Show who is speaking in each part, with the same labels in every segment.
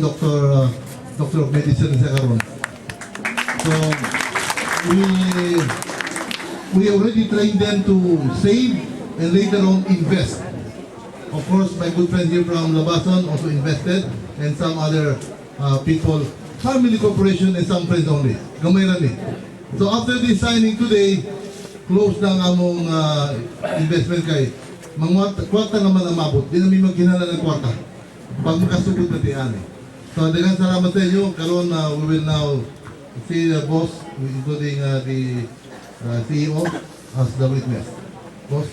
Speaker 1: Doctor of Medicine sa karon. So we already trained them to save and later on invest. Of course, my good friend here from Labasan also invested, and some other people, family corporation and some friends only. Gamay na ni. So after this signing today, close na ang among investment kay mga kwarta naman ang mabot. Di namin maghinala ng kwarta. Pag makasugod na tiyan. So daghang salamat sa inyo. Karon we will now see the boss, including the CEO as the witness. Boss.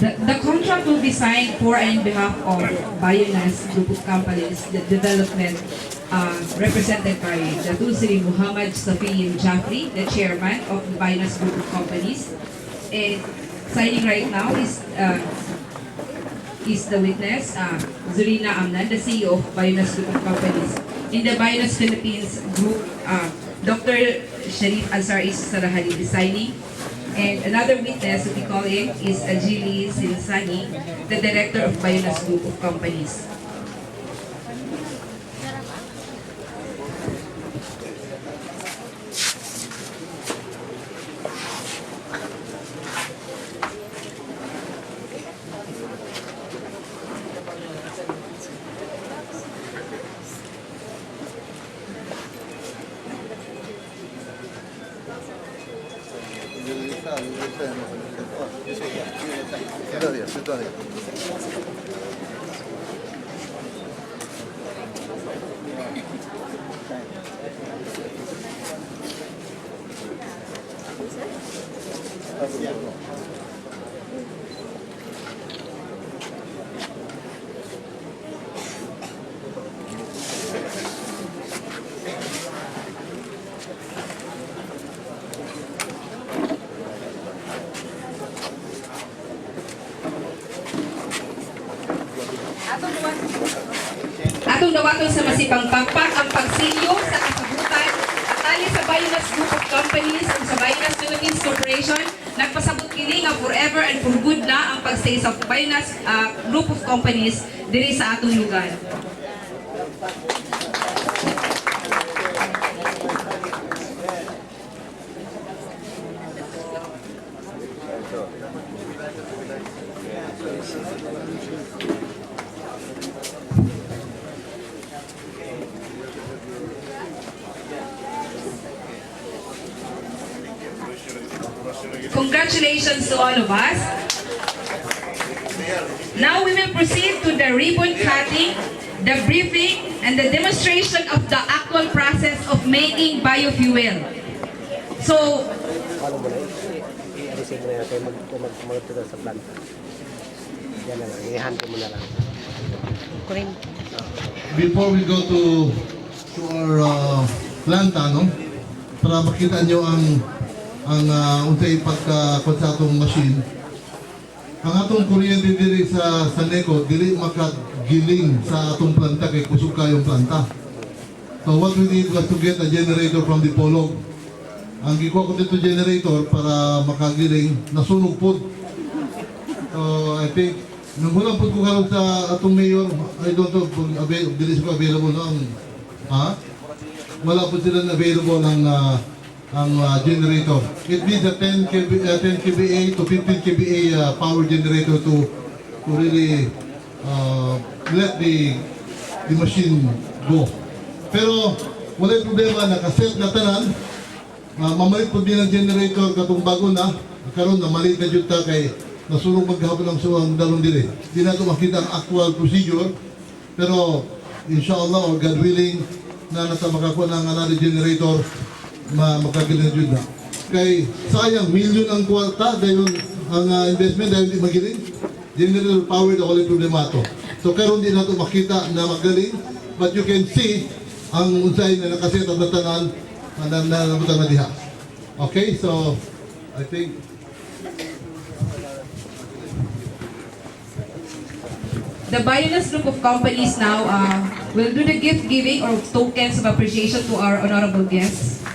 Speaker 2: The contract will be signed for and in behalf of Bionas Group of Companies, the development represented by Datuk Seri Muhammad Safiyin Jafri, the chairman of the Bionas Group of Companies. And signing right now is the witness, Zurina Amnan, the CEO of Bionas Group of Companies. In the Bionas Philippines Group, Dr. Sharif Ansar is Sarahali is signing. And another witness that we call in is Ajili Silsani, the director of Bionas Group of Companies. Atong dawaton sa masipang pagpak ang pagsilyo sa kasabutan atali sa Bionas Group of Companies ug sa Bionas Philippines Corporation. Nagpasabot kini nga forever and for good na ang pagstay sa Bionas Group of Companies diri sa atong lugar. Congratulations to all of us. Now we will proceed to the ribbon cutting, the briefing, and the demonstration of the actual process of making biofuel. So,
Speaker 3: Paano mo na i-alisin mo na yan kayo mag-tuda sa planta. Yan na lang, i-hand mo na lang. Kunin.
Speaker 1: Before we go to our planta, no? Para makita nyo ang unsay pagka-kwan sa atong machine. Ang atong kuryente diri sa NECO, dili makagiling sa atong planta kay kusog kayong planta. So what we did was to get a generator from the Polog. Ang gikuha ko dito generator para makagiling, nasunog po. So I think, nung hulang po ko karoon sa atong mayor, I don't know kung dili ko available na wala po sila available ang generator. It means a 10 kVA to 15 kVA power generator to really let the machine go. Pero wala yung problema, nakaset na tanan. Mamalit po din ang generator katong bago na. Karon na malit na dyan kay nasunog maghapon ng suwang dalong dili. Di na ito makita ang actual procedure. Pero inshallah or God willing na nasa makakuha ng another generator makagaling na dyan na. Kay sayang, million ang kwarta dahil ang investment dahil hindi magiling. Generator power na ulit problema ito. So karon din na ito makita na magaling. But you can see ang unsay na nakaset at natanan na nabutan na diha. Okay, so I think
Speaker 2: the Bionas group of companies now will do the gift giving or tokens of appreciation to our honorable guests.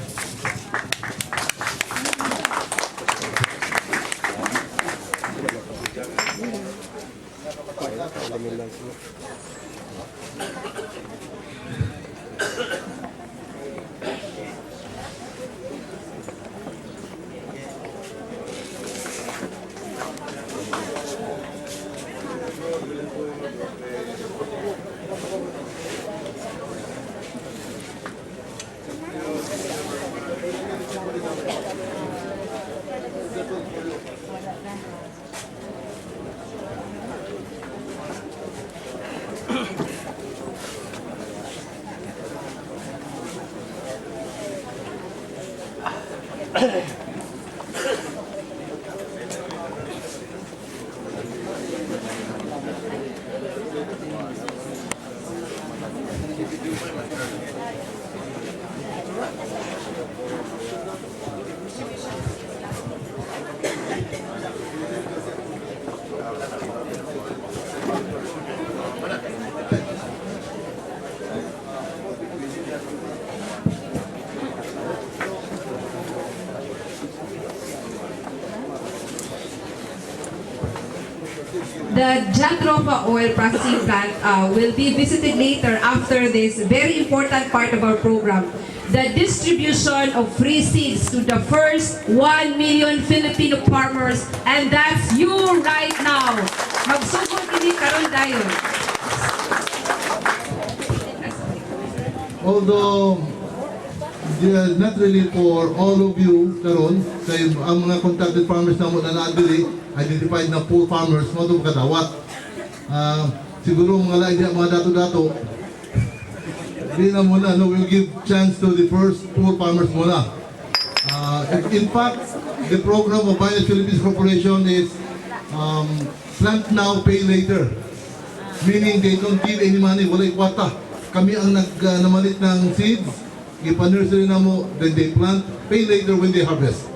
Speaker 2: The Jandrofa oil processing plant will be visited later after this very important part of our program. The distribution of free seeds to the first 1 million Filipino farmers, and that's you right now. Magsugod kini karon dayon.
Speaker 1: Although not really for all of you karon, kay ang mga contacted farmers na mo na naadili, identified na poor farmers, mo itong kadawat. Siguro mga lain diya, mga dato-dato, hindi na muna, no, we'll give chance to the first poor farmers muna. In fact, the program of Bionas Philippines Corporation is plant now, pay later. Meaning they don't give any money, wala ikwata. Kami ang namalit ng seeds, ipa-nursery na mo, then they plant, pay later when they harvest.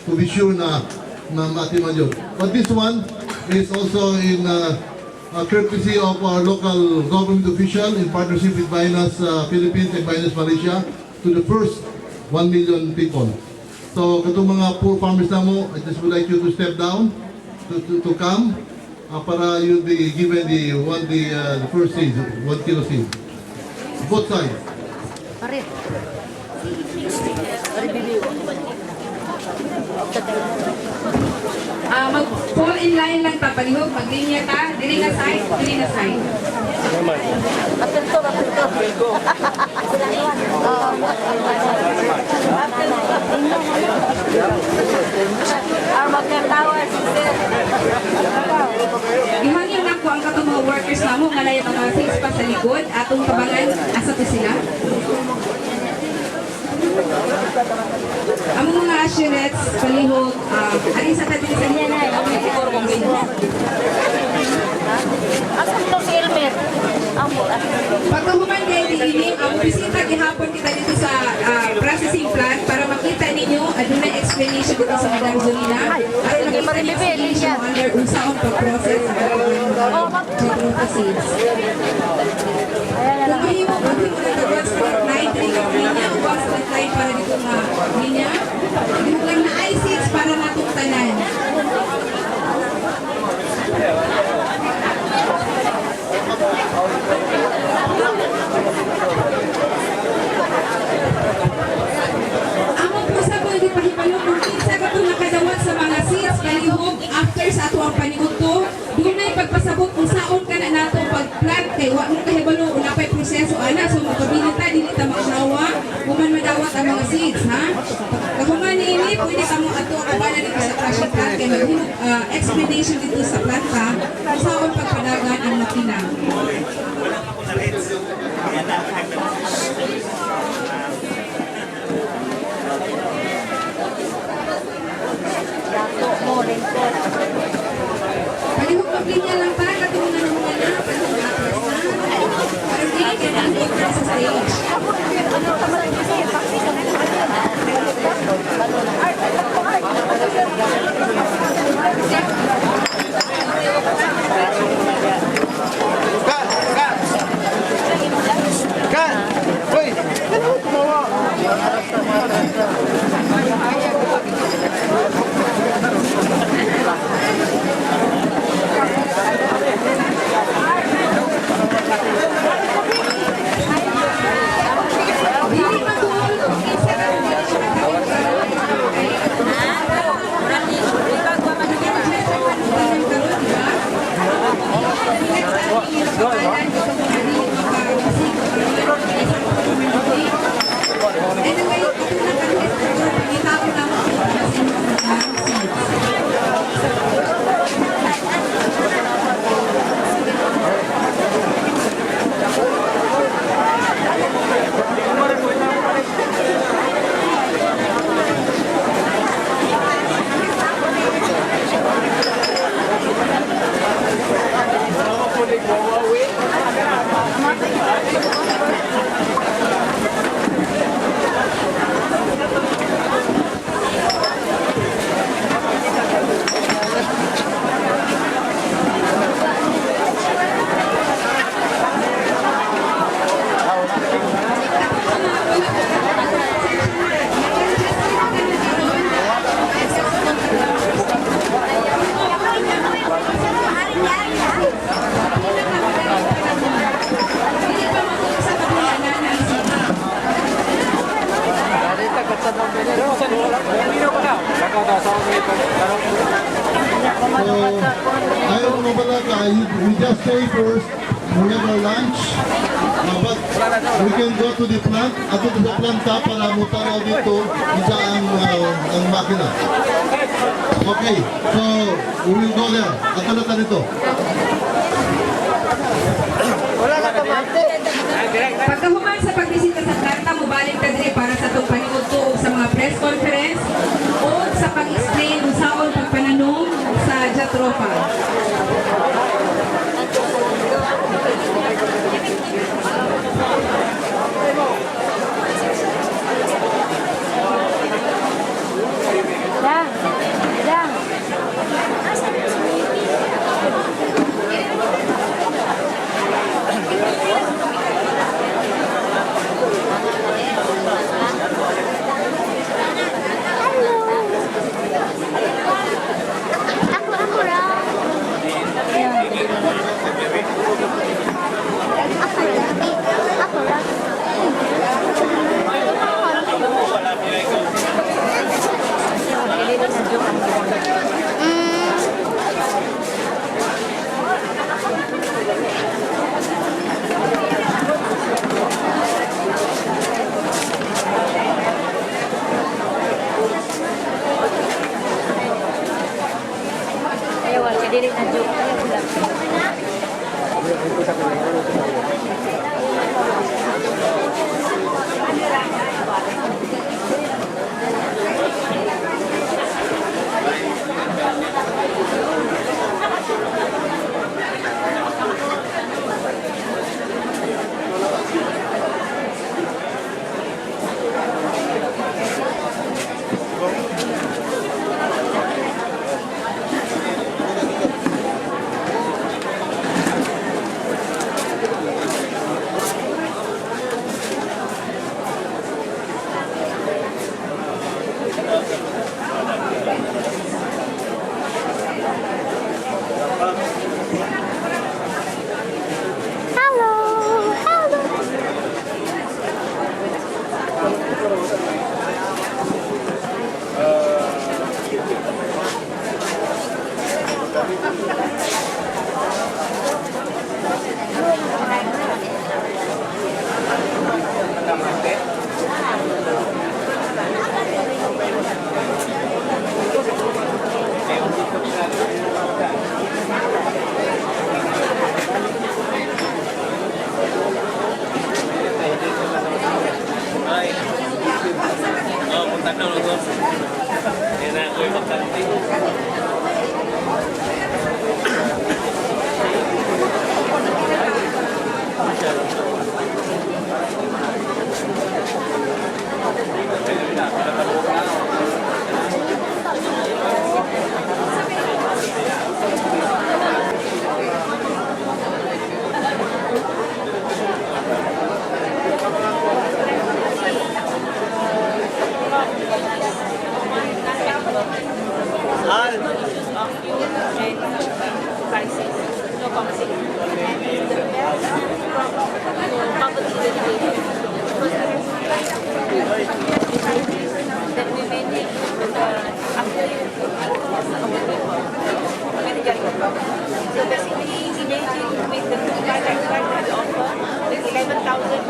Speaker 1: To be sure na matiman yun. But this one is also in courtesy of our local government official in partnership with Bionas Philippines and Bionas Malaysia to the first 1 million people. So, katong mga poor farmers na mo, I just would like you to step down to come para you be given the first seed, 1 kilo seed. Both sides.
Speaker 2: Mag-fall in line lang ta, palihog, maglinya ta, dili na side, dili na side. Ihangin na ko ang katong mga workers na mo, ngalay mga things pa sa likod, atong tabangan, asa to sila. Ang mga assurets, palihog, alin sa tabi sa niya na,
Speaker 4: Asan to si Elmer?
Speaker 2: pagkahuman kayo diining, ang bisita gihapon kita dito sa processing plant para makita ninyo adunay explanation dito sa Madam Zolina at nakita niyo explanation under unsaon pag-process sa Jandrofa seeds. Kung mahimo na tagwas street line, trigger linya, uwas street line para dito nga linya, dito lang na seeds para matungtanan. Among po sa pwede pahibalo kung kinsa ka itong nakadawat sa mga seeds, palihog, after sa ato ang paniguto, doon na ipagpasabot kung saon ka na nato pag-plant kay wa mo kahibalo kung napay proseso ana, so makabilita, dili ta maunawa, kuman madawat ang mga seeds, ha? Kahuman ni ini, pwede ka mo ato kabana dito sa crushing plant kay maghimog explanation dito sa planta kung saon pagpadagan ang makina. Palihog maglinya lang pa, katulungan mo na, palihog atras na. Parang hindi ka na sa stage.
Speaker 1: we just stay first. We have our lunch. But we can go to the plant. Ato sa planta para mutanaw dito isa ang makina. Okay, so we will go there. Ato na tayo dito.
Speaker 2: Pagkahuman sa pagbisita sa planta, mubalik ta diri para sa itong panigod-tuog sa mga press conference o sa pag-explain kung saan pagpananom sa Jatropa.
Speaker 4: Dang. Dang. Ako lang. Ako lang. Ayaw, kadiri na joke. Ayaw lang.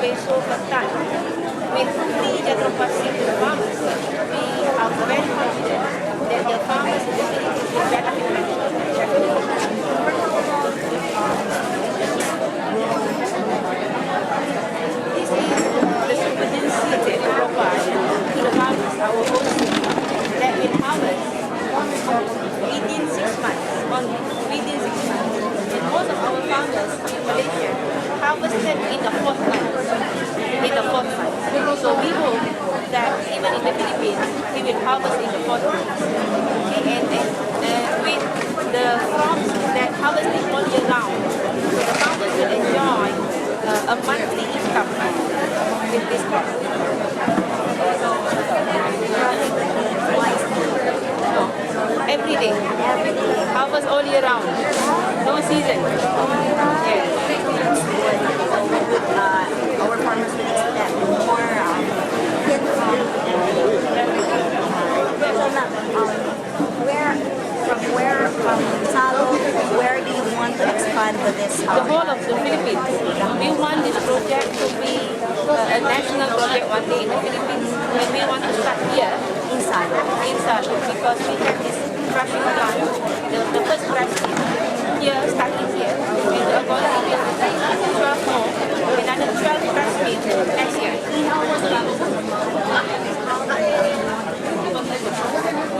Speaker 5: peso per ton. With the Jatropa seed farmers, we are very confident that the farmers in the village will benefit This is the surveillance seed that we provide to the farmers, our own seed, that will harvest within 6 months, only within 6 months. And most of our farmers in Malaysia harvested in the 4th month. So we hope that even in the Philippines, we will harvest in the 4th month. Okay, and with the crops that harvesting all year round, the farmers will enjoy a monthly income with this crop. No, every day, harvest all year round, no season. Yes.
Speaker 4: Our farmers will expect more hit from Salo, where do you want to expect fund this?
Speaker 5: The whole of the Philippines. We want this project to be a national project one day in the Philippines. And we want to start here
Speaker 4: Inside.
Speaker 5: because we have this crushing plant, the first crushing here, starting here. And we are going to build 12 more, another 12 crushing next year.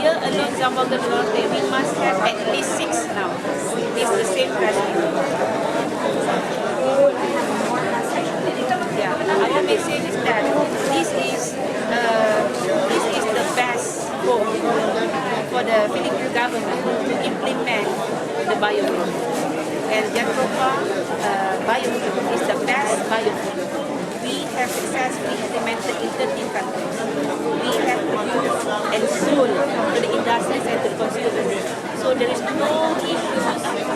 Speaker 5: Here alone, Zamboanga del Norte, we must have at least 6 now. It's the same crushing. Yeah, our message is that this is the best hope for the Philippine government to implement the biofuel. And Jatropha biofuel is the best biofuel. We have successfully implemented in 13 countries. We have produced and sold to the industries and to the consumers. So there is no issues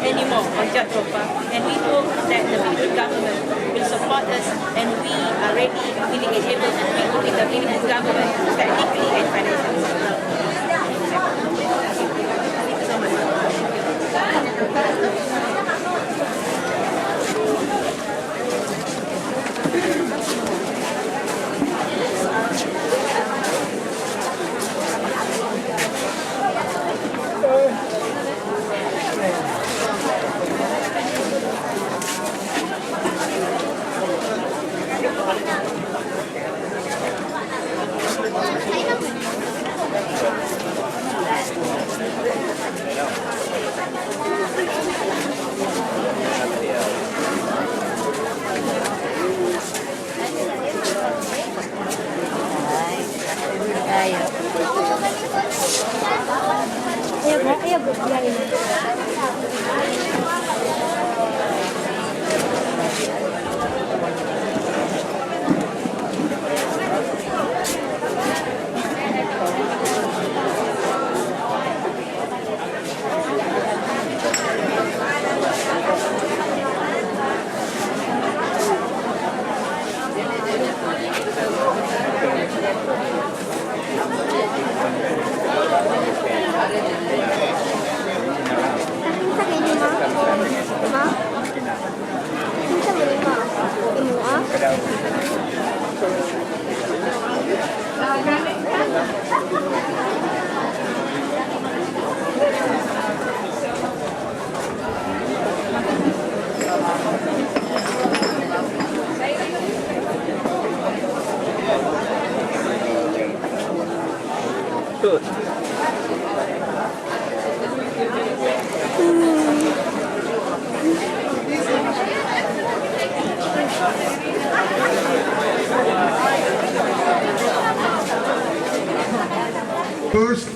Speaker 5: anymore on Jatropha. And we hope that the Philippine government will support us and we are ready, willing and able to work with the Philippine government technically and financially. Thank you so much.
Speaker 1: First,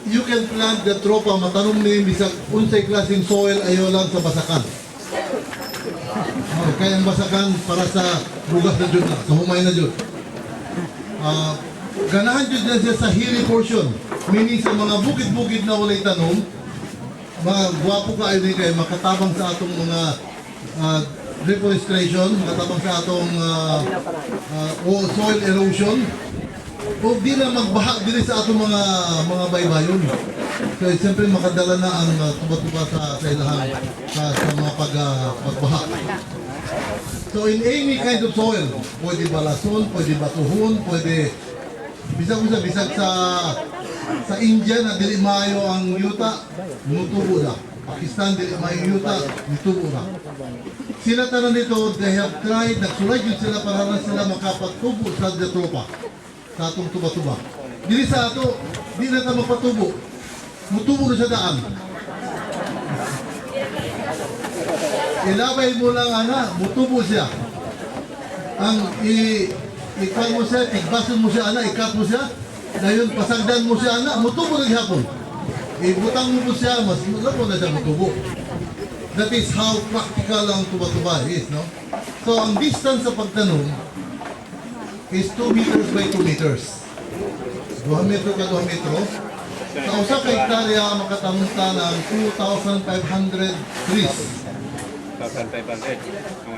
Speaker 1: you can plant the tropa matanom ni bisag unsay klaseng soil ayo lang sa basakan. Kaya ang basakan para sa bugas na jud na, sa humay na jud. Ganahan jud na siya sa hilly portion, meaning sa mga bukid-bukid na walay tanom, mga gwapo ka ayun kay makatabang sa atong mga reforestation, makatabang sa atong soil erosion, o di na magbaha din sa atong mga baybayon. So siyempre makadala na ang tuba-tuba sa ilahan sa mga pagbaha. So in any kind of soil, pwede balason, pwede batuhon, pwede bisag sa India na dili maayo ang yuta, mutubo na. Pakistan dili maayo yuta, mutubo na. Sila tanan dito, they have tried, nagsulay yun sila para lang sila makapatubo sa Jatropha, sa atong tuba-tuba. Dili sa ato, di na tayo magpatubo. Mutubo na sa daan. Ilabay mo lang mutubo siya. Ang ikan mo siya, igbason mo siya ikat mo siya, dayon pasagdan mo siya mutubo na gihapon. Ibutang mo siya, mas lalo na siya mutubo. That is how practical ang tuba-tuba is, no? So, ang distance sa pagtanom is 2 meters by 2 meters. 2 metro ka 2 metro. Sa usa ka hektarya, makatamon ta ng 2,500 trees.
Speaker 6: 2,500.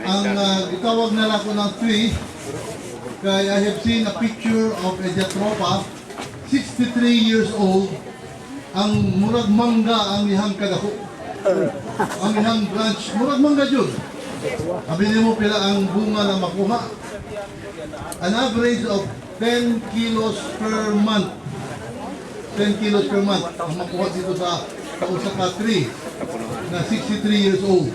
Speaker 1: Ang gitawag na ako ng tree, kaya I have seen a picture of a Jatropha, 63 years old, ang murag mangga ang ihang kadako. Ang ihang branch, murag mangga jud. Abili mo pila ang bunga na makuha. An average of 10 kilos per month. 10 kilos per month ang makuha dito sa usa ka tree na 63 years old.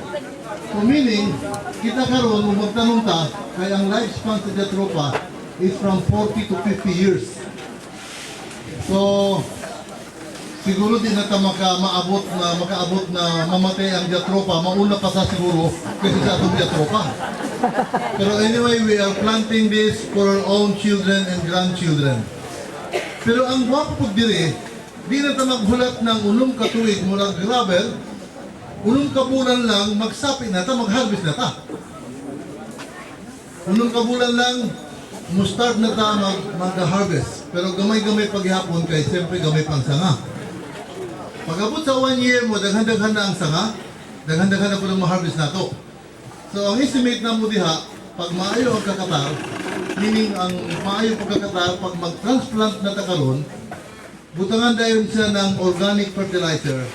Speaker 1: So meaning, kita karon kung magtanong ta, kaya ang lifespan sa Jatropha is from 40 to 50 years. So, siguro di na ta makaabot na mamatay ang Jatropha, mauna pa sa siguro kasi sa atong Jatropha. Pero anyway, we are planting this for our own children and grandchildren. Pero ang gwapo po dire, di na ta maghulat ng unong katuig murag gravel, unong kabulan lang, magsapi na ta, mag-harvest na ta. Unong kabulan lang, mustard na ta mag-harvest. Pero gamay-gamay paghihapon kay siyempre gamay pang sanga. Pag-abot sa 1 year mo, daghan-daghan na ang sanga, daghan-daghan na po ng ma-harvest na to. So ang estimate na mo diha, pag maayo ang kakatar, meaning ang maayo pagkakatar, pag mag-transplant na ta karon, butangan dahil siya ng organic fertilizer.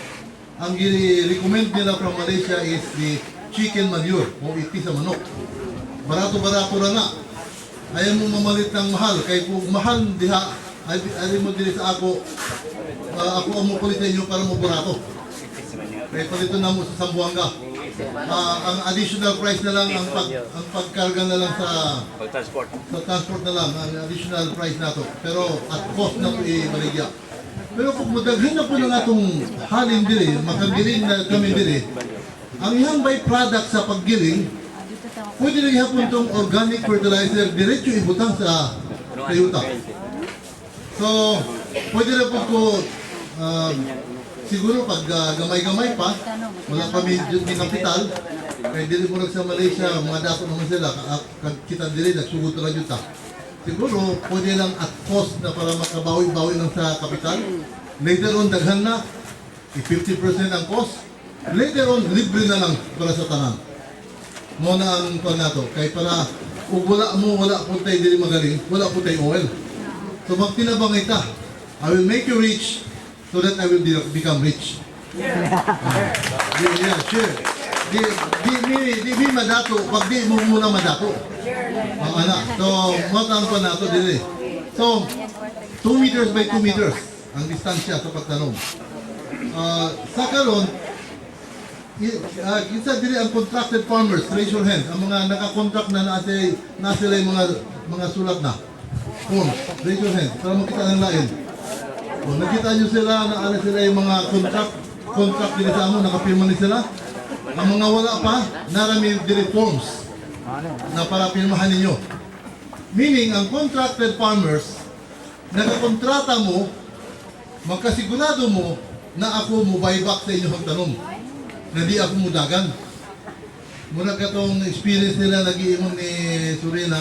Speaker 1: Ang i-recommend nila from Malaysia is the chicken manure o iti sa manok. Barato-barato ra nga. Ayaw mo mamalit ng mahal. Kaya kung mahal diha, ayaw mo dili sa ako, ako ang mukulit sa inyo para mo barato. Kaya palito na mo sa Sambuanga. Ang additional price na lang, ang pagkarga na lang sa transport na lang, ang additional price na to. Pero at cost na po i-baligya. Pero kung madaghan na po ng atong halin diri, makagiling na kami diri, ang ihang byproduct sa paggiling, pwede na ihapon itong organic fertilizer diretso ibutang sa kayuta. So, pwede na po ko, siguro pag gamay-gamay pa, wala pa may kapital, kaya dili mo sa Malaysia, mga dato naman sila, kag kita dili, nagsugod na juta. Siguro, pwede lang at cost na para makabawi-bawi lang sa kapital. Later on, daghan na, 50% ang cost. Later on, libre na lang para sa tanan. Mo na ang pan nato. Kaya para, kung wala po tayo dili magaling, wala po tayo oil. So magtinabang ita, I will make you rich so that I will become rich. Yeah, sure. Di mi madato, pag di mo muna madato. Ang anak. So, matang pa nato dili. So, 2 meters by 2 meters ang distansya sa pagtanom. Sa karon, kinsa dili ang contracted farmers, raise your hand. Ang mga naka-contract na nasa yung mga sulat na. Forms, raise your hand para makita ng lain. Kung nakita nyo sila na ano sila yung mga contract din sa amo, nakapirma ni sila. Ang mga wala pa, narami dili forms na para pirmahan ninyo. Meaning, ang contracted farmers, nakakontrata mo, magkasigurado mo na ako mo buyback sa inyong tanom. Na di ako mudagan. Muna katong experience nila nag-iimon ni Surina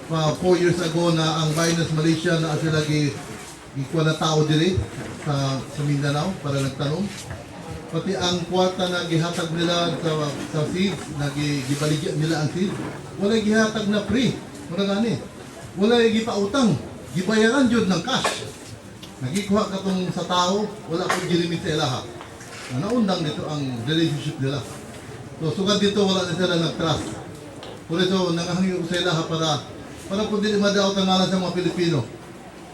Speaker 1: 4 years ago na ang Binance Malaysia na sila ikuha na tao diri sa Mindanao para nagtanom. Pati ang kwarta na gihatag nila sa seeds, nagibaligyan nila ang seeds, wala gihatag na free. Mura gani. Wala gipautang, gibayaran jud ng cash. Nagikuha ka tong sa tao, wala ko gilimit sa ilaha. Naundang dito ang relationship nila. So sugad dito wala na sila nag-trust. Por eso nangahangyo ko sa ilaha para kung di madaot ang ngalan sa mga Pilipino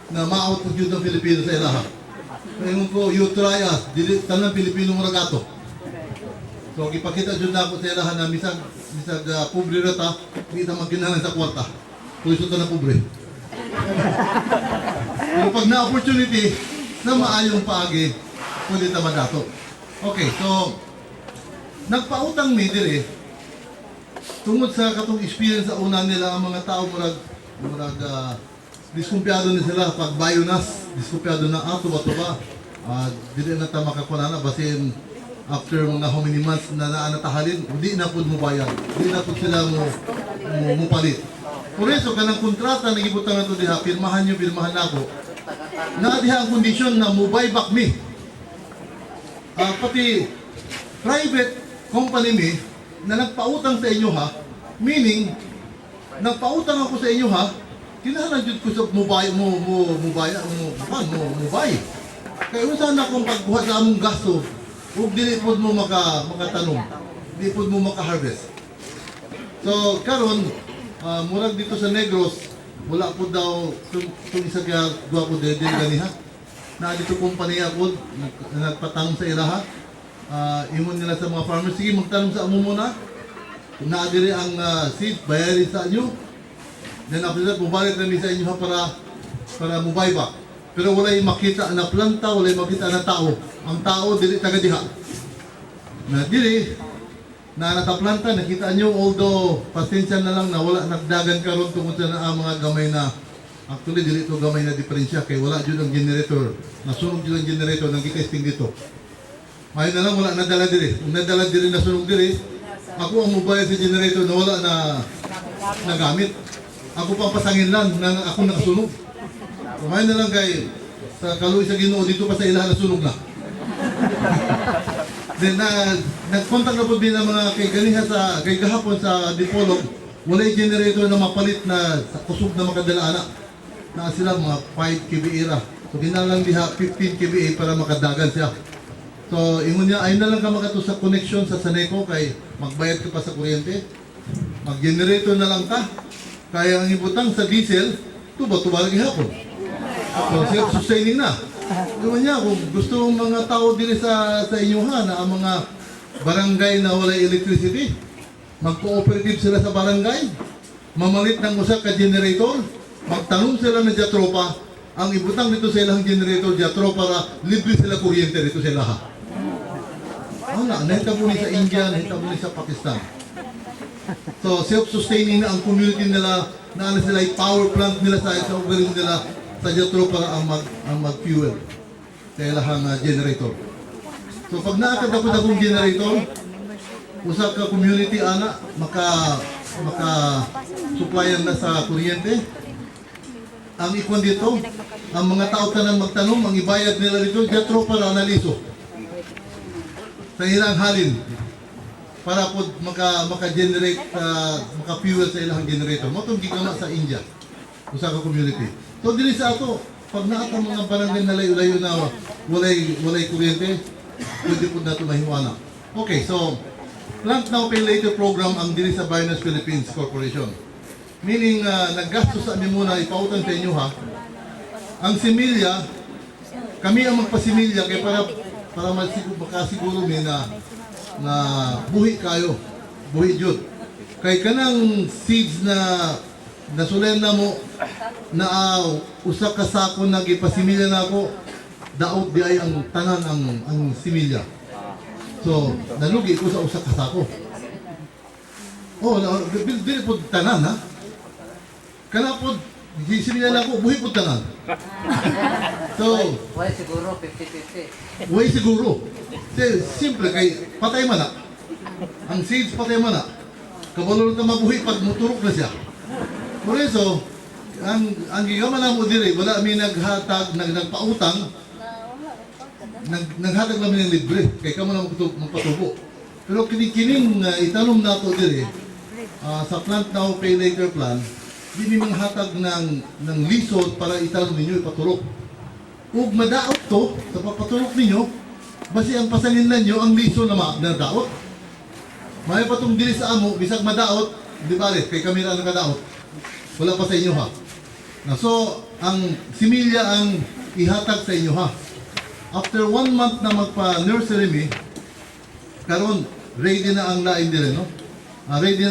Speaker 1: na ma-out po yun ng Pilipino sa ilaha. Ngayon ko, you try us, tanang Pilipino mo ragato. So ipakita dyan na ako sa ilaha na misag pobre rata, hindi na magkinahan sa kwarta. Kung ito na pobre. Pero pag na-opportunity na maayong paagi, pwede tama dato. Okay, so nagpautang mi dire tungod sa katong experience sa una nila ang mga tao murag diskumpiyado na sila pag bionas, diskumpiyado na tuba dili na ta makakunana basin after mga how many months na naanatahalin, hindi na pud mo bayad, hindi na pud sila mo palit. Por eso kanang kontrata na gibutang nato diha, pirmahan nako na diha ang kondisyon na mo buyback me. Pati private company mi na nagpautang sa inyo ha, meaning nagpautang ako sa inyo ha, kinahanglan jud ko sa mo buy. Kaya unsa na kung pagbuhat sa among gasto, ug dili pod mo makatanong, dili pod mo maka-harvest. So karon murag dito sa Negros, wala po daw kung isa kaya duwa po dili ganiha. Na dito kumpanya po nagpatanong sa ilaha. Imon nila sa mga farmers, sige magtanong sa amo muna. Kung naadiri ang seed, bayarin sa inyo. Then after that, bumalik namin sa inyo ha, para mubay ba. Pero wala'y makita na planta, wala'y makita na tao. Ang tao, dili taga diha. Na dili, na nataplanta, nakita nyo, although pasensya na lang na wala nagdagan karon tungkol sa ang mga gamay na, actually dili ito gamay na diferensya, kay wala dyan ang generator. Nasunog dyan ang generator, nag-testing dito. Ngayon na lang, wala nadala diri. Kung nadala diri, nasunog diri, ako ang mobile sa generator na wala na nagamit. Ako pang pasangin lang na ako nakasunog. Kumain na lang kay sa kaluwi sa Ginoo dito pa sa ilaha nasunog na. Then nag-contact na po din ang mga kay gahapon sa Dipolog, walay generator na mapalit na sa kusog na makadala anak. Na sila mga 5 kVA ra. So ginalang diha 15 kVA para makadagan siya. So ingon niya ay na lang ka makato sa connection sa Saneco kay magbayad ka pa sa kuryente. Mag-generator na lang ka. Kaya ang ibutang sa diesel, tuba-tuba lagi hapon. So, self-sustaining na. Diba niya, kung gusto ng mga tao din sa inyo ha, na ang mga barangay na wala electricity, mag-cooperative sila sa barangay, mamalit ng usa ka generator, magtanong sila ng Jatropa, ang ibutang dito sa ilang generator, Jatropa, para libre sila kuryente dito sa ilaha. Nahitabo ni sa India, nahitabo ni sa Pakistan. So, self-sustaining na ang community nila, na ano sila, power plant nila sa organism nila, sa Jatro para ang mag-fuel sa ilahang generator. So, pag nakakadapod akong generator, usa ka community ana, maka-supplyan na sa kuryente. Ang ikon dito, ang mga tao tanang magtanong, ang ibayad nila dito, Jatro para analiso. Sa ilang halin, para po maka-generate, maka-fuel sa ilang generator. Mo itong gigama sa India, usa ka community. So dili sa ato, pag naatang mga barangay na layo-layo na walay kuryente, pwede po nato mahiwana. Okay, so Plant Now Pay Later program ang dili sa Bionas Philippines Corporation. Meaning, naggastos sa amin muna, ipautan sa inyo ha. Ang similya, kami ang magpasimilya kaya para makasiguro mi na buhi kayo, buhi jud. Kay kanang seeds na nasulen na mo na usa ka sako na gipasimilya na ako, daot di ay ang tanan ang similya. So, nalugi ko sa usa ka sako. Oh, dili po tanan ha. Kana po similya na ako, buhi po tanan. So,
Speaker 3: Why siguro 50-50?
Speaker 1: way siguro. Simple kay patay man na. Ang seeds patay man na. Kabalo na mabuhi pag muturok na siya. Por eso, ang gigaman na mo dire, wala mi naghatag, nagpautang, naghatag namin ng libre, kay kamo na magpatubo. Pero kinikining itanong nato dire, sa Plant Now Pay Later plan, di mi manghatag ng lisod para itanong ninyo ipaturok. Ug madaot to, sa papaturok ninyo, basi ang pasanin ninyo ang lisod na daot. May patong dili sa amo, bisag madaot, di ba kay kami na nagadaot. Wala pa sa inyo ha. So, ang similya ang ihatag sa inyo ha. After 1 month na magpa-nursery mi, karon ready na ang laing dire, no? Ready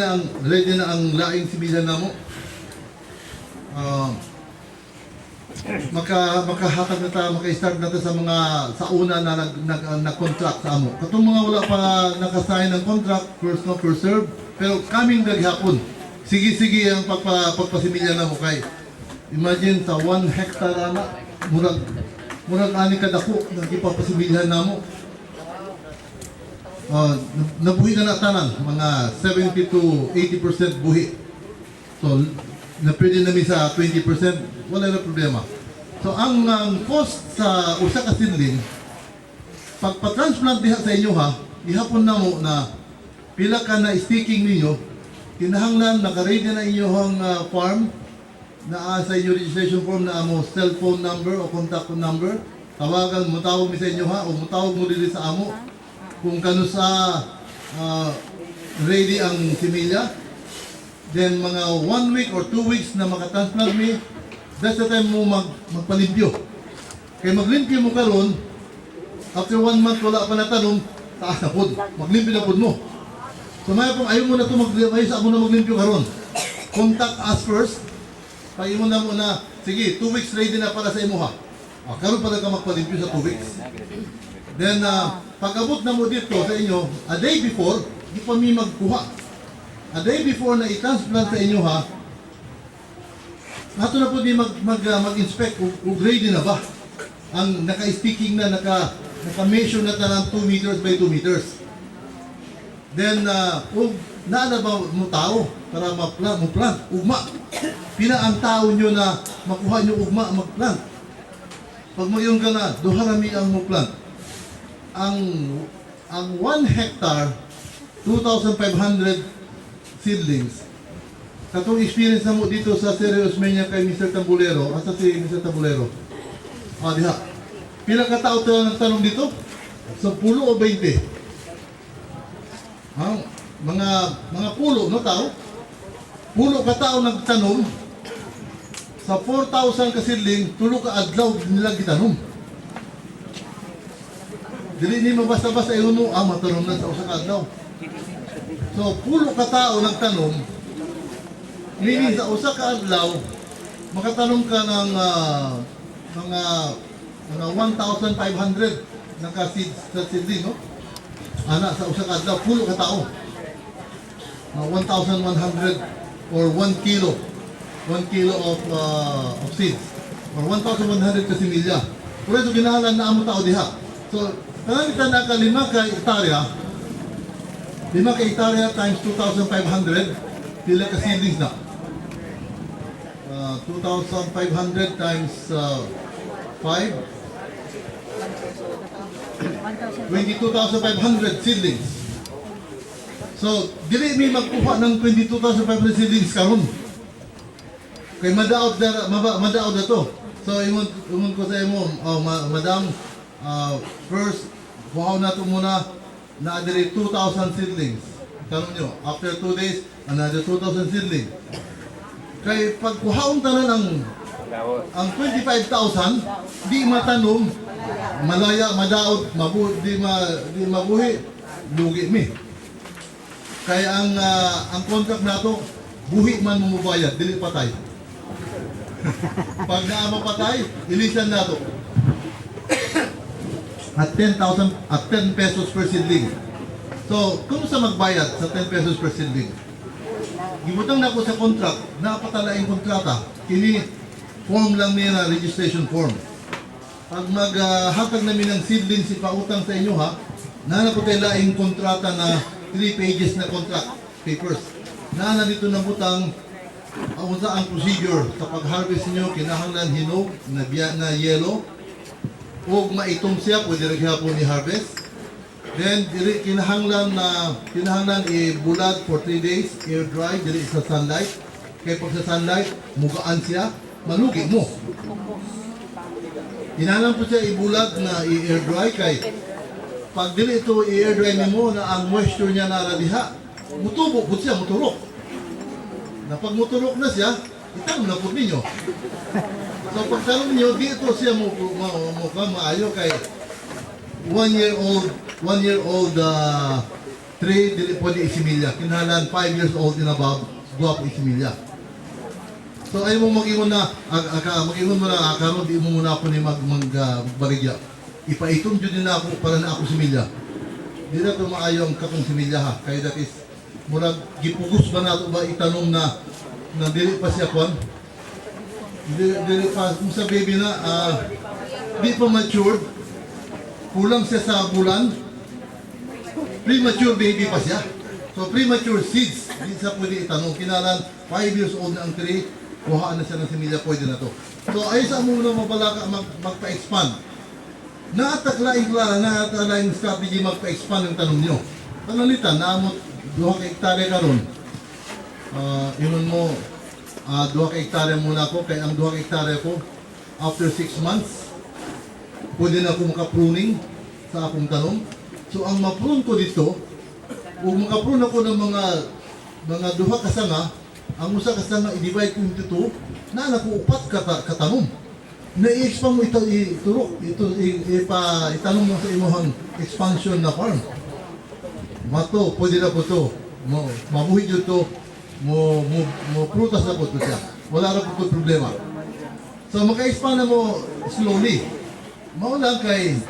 Speaker 1: na ang laing similya namo. Makahatag na ta, maka-start na ta sa mga sa una na nag-contract sa amo. Katong mga wala pa nakasign ng contract, first come first serve, pero kaming naghapon. Sige ang pagpasimilya na mo kay. Imagine sa 1 hectare na murag ani ka dako nang ipapasimilya na mo. Nabuhi na tanan, mga 70 to 80% buhi. So, napwede namin sa 20%, wala na problema. So, ang cost sa usa ka seedling, pagpa-transplant diha sa inyo ha, ihapon na mo na pila ka na sticking ninyo, kinahanglan naka-ready na inyong farm na sa inyo registration form na mo cellphone number o contact number, tawagan mo, tawag mi sa inyo ha, o mutawag mo dili sa amo kung kano sa ready ang similya. Then mga 1 week or 2 weeks na makatransplant mi, that's the time mo magpalimpyo. Kaya maglimpyo mo karon, after 1 month wala pa natanom, taas na pod, maglimpyo na pod mo. So maya po, ayaw mo na ito ayaw mo na maglimpyo karon. Contact us first. Pag mo na muna, sige, 2 weeks ready na para sa imo ha. Karon pa na ka magpalimpyo sa 2 weeks. Then, pag abot na mo dito sa inyo, a day before, di pa mi magkuha. A day before na i-transplant sa inyo ha, nato na po di mag-inspect kung ready na ba. Ang naka-sticking na, naka-measure na ng 2 meters by 2 meters. Then, kung naana ba mo tao para mag-plant, ugma. Pila ang tao nyo na makuha nyo ugma, mag-plant. Pag mayon ka na, duharami ang mo-plant. Ang 1 hectare, 2,500 seedlings. Katong experience na mo dito sa Serious Mania kay Mr. Tambulero, asa si Mr. Tambulero? Diha. Pila ka tao ng tanong dito? Sa 10 o 20? Mga pulo, no tao? Pulo ka tao nagtanom, sa 4,000 ka seedling, tulo ka adlaw nila gitanom. Dili ni mo basta-basta iyon mo, matanom na sa usa ka adlaw. So, pulo ka tao nagtanom, meaning sa usa ka adlaw, makatanong ka ng mga 1,500 naka-seeds sa seedling, no? Ana, sa usa ka adlaw, pulo ka tao. 1,100 or 1 kilo. 1 kilo of seeds. Or 1,100 ka similya. Pero ito ginahalan na amo tao diha. So, kanang naka 5 ka hektarya, 5 ka hektarya times 2,500, pila ka seedlings na. 2,500 times 5, 22,500 seedlings. So, dili mi magkuha ng 22,500 seedlings karon. Kay madaot na to. So, ingon ko sa imo, madam, first, kuhaw na to muna na diri 2,000 seedlings. Karon nyo, after 2 days, another 2,000 seedlings. Kay pagkuhaon tanan ang 25,000, di matanom, malaya, madaot, di mabuhi, lugi mi. Kaya ang contract nato, buhi man mo bayad, dili patay. Pag naama patay, ilisan nato. At 10,000, at 10 pesos per seedling. So, kung sa magbayad sa 10 pesos per seedling, gibutang na ko sa contract, napatalaing kontrata, kini form lang niya na registration form. Pag maghatag namin ng seedlings ipautang sa inyo ha, na po tayo laing kontrata na 3 pages na contract papers. Na dito na butang unsa ang procedure sa pag-harvest niyo, kinahanglan hinog na yellow, ug maitong siya pwede rin hapon i-harvest. Then kinahanglan i-bulad for 3 days, air dry dili sa sunlight. Kaya pag sa sunlight, mugaan siya, malugi mo. Kinahanglan po siya ibulag na i-air dry kay pag dili ito i-air dry nimo na ang moisture niya na diha, mutubo po siya, muturok. Na pag muturok na siya, itanong na po ninyo. So pagtanong niyo, dito siya maayo kay 1 year old tree, dili pwede isimilya. Kinahanglan 5 years old and above, guwa po isimilya. So ayaw mo mag-ingon na, karon di mo muna ako ni magbarigya. Ipaitom dyan din ako para na ako similya. Di na ito maayo ang kakong similya ha. Kaya that is, murag gipugos ba nato ba itanong na dili pa siya kwan? Dili pa, kung sa baby na, di pa matured, kulang siya sa bulan, premature baby pa siya. So premature seeds, di siya pwede itanong. Kinalan, 5 years old na ang tree, kuhaan na siya ng similya, pwede na to. So ay sa muna mabalaka magpa-expand. Naataglaing klara, naataglaing strategy magpa-expand ng tanong nyo. Panalitan, naamot 2 ka hektarya karon. Yun mo, 2 ka hektarya muna ko, kaya ang 2 ka hektarya ko, after 6 months, pwede na ako maka-pruning sa akong tanong. So ang ma-prune ko dito, kung maka-prune ako ng mga duha ka sanga, ang usa ka sanga i-divide ko into two, na ako upat ka tanong. Na-i-expand mo ito, itanong mo sa imuhang expansion na farm. Mato, pwede na po ito. Mabuhi dito ito, mo prutas na po ito siya. Wala na po ito problema. So maka-expand na mo slowly. Maulang kay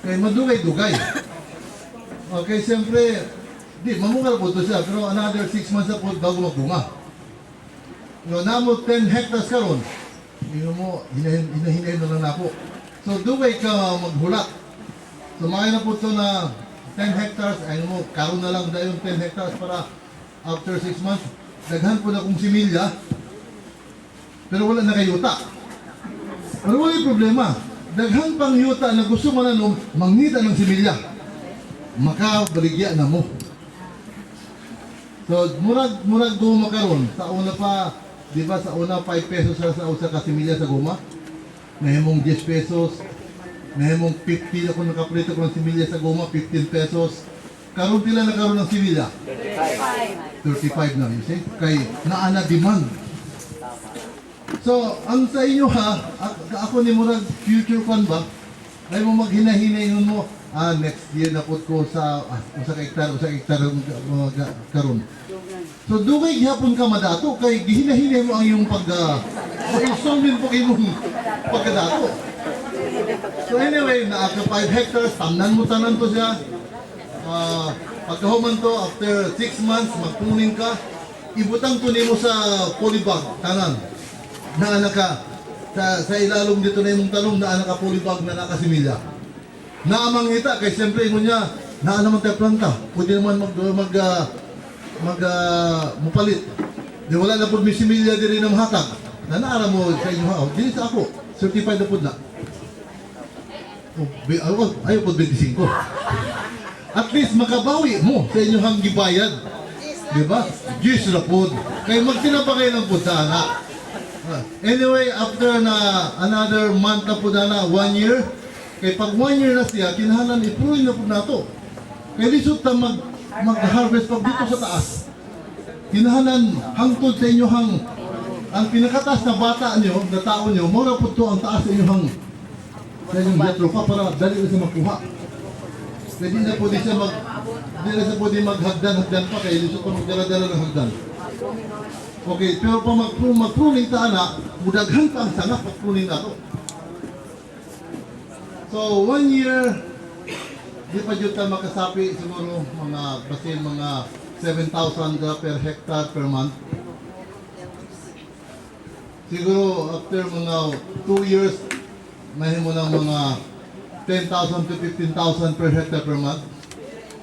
Speaker 1: madugay-dugay. Okay, siyempre, mamungal po ito siya, pero another 6 months na po bago magbunga. Namo 10 hectares karon. Hindi mo, hinahin na lang na po. So, dugay ka maghulat. So, makaya na po ito na 10 hectares. Ayun mo, karon na lang dahil 10 hectares para after 6 months. Daghan po na kong similya. Pero wala na kay yuta. Pero wala yung problema. Daghan pang yuta na gusto mananom, mangita ng similya. Makabaligya na mo. So, murag guma karon. Sa una pa, di ba sa una 5 pesos sa usa ka similya sa guma? Nahimong 10 pesos. Nahimong 50 ako nakaprito ko ng similya sa guma, 15 pesos. Karon pila na karon ng similya? 35 na, you see? Kay naana demand. So, ang sa inyo ha, ako ni murag future fund ba? Ay mo maghinahinay mo, next year na po ko sa usa ka hektar karon. So dugay gihapon ka madato kay gihinahinay mo ang iyong installment po kayo mong pagkadato. So anyway, naaka 5 hectares, tamnan mo tanan to siya. Pagkahuman to, after 6 months, magpunin ka, ibutang to nimo sa polybag, tanan. Na ka, sa ilalong dito na yung talong, na ka polybag na nakasimilya. Naamang hita, kay siyempre mo niya, naman tayo planta. Pwede naman mupalit. Di wala na po may similya din ng hatag. Nanaara mo sa inyo ha. Dili sa ako. Certified na po na. Ayaw po 25. At least makabawi mo sa inyo hang gibayad. Di ba? Diyos na po. Kaya magtinapa kayo ng po sana. Anyway, after na another month na po na 1 year, kaya pag 1 year na siya, kinahalan i-pruin na po na ito. Kaya lisod na mag-harvest pag dito sa taas. Kinahalan hangtod sa inyo ang pinakataas na bata nyo, na tao nyo, mura po ito ang taas sa inyong yatropa para dali na siya makuha. Kaya di na po di siya maghagdan-hagdan pa, kaya lisod pa magdala-dala ng hagdan. Okay, pero pa mag-pruning ta na, mudaghan pa ang sanga pag-pruning na ito. So, 1 year, di pa dyan tayo makasapi siguro mga 7,000 per hectare per month. Siguro after mga 2 years, may mo ng mga 10,000 to 15,000 per hectare per month.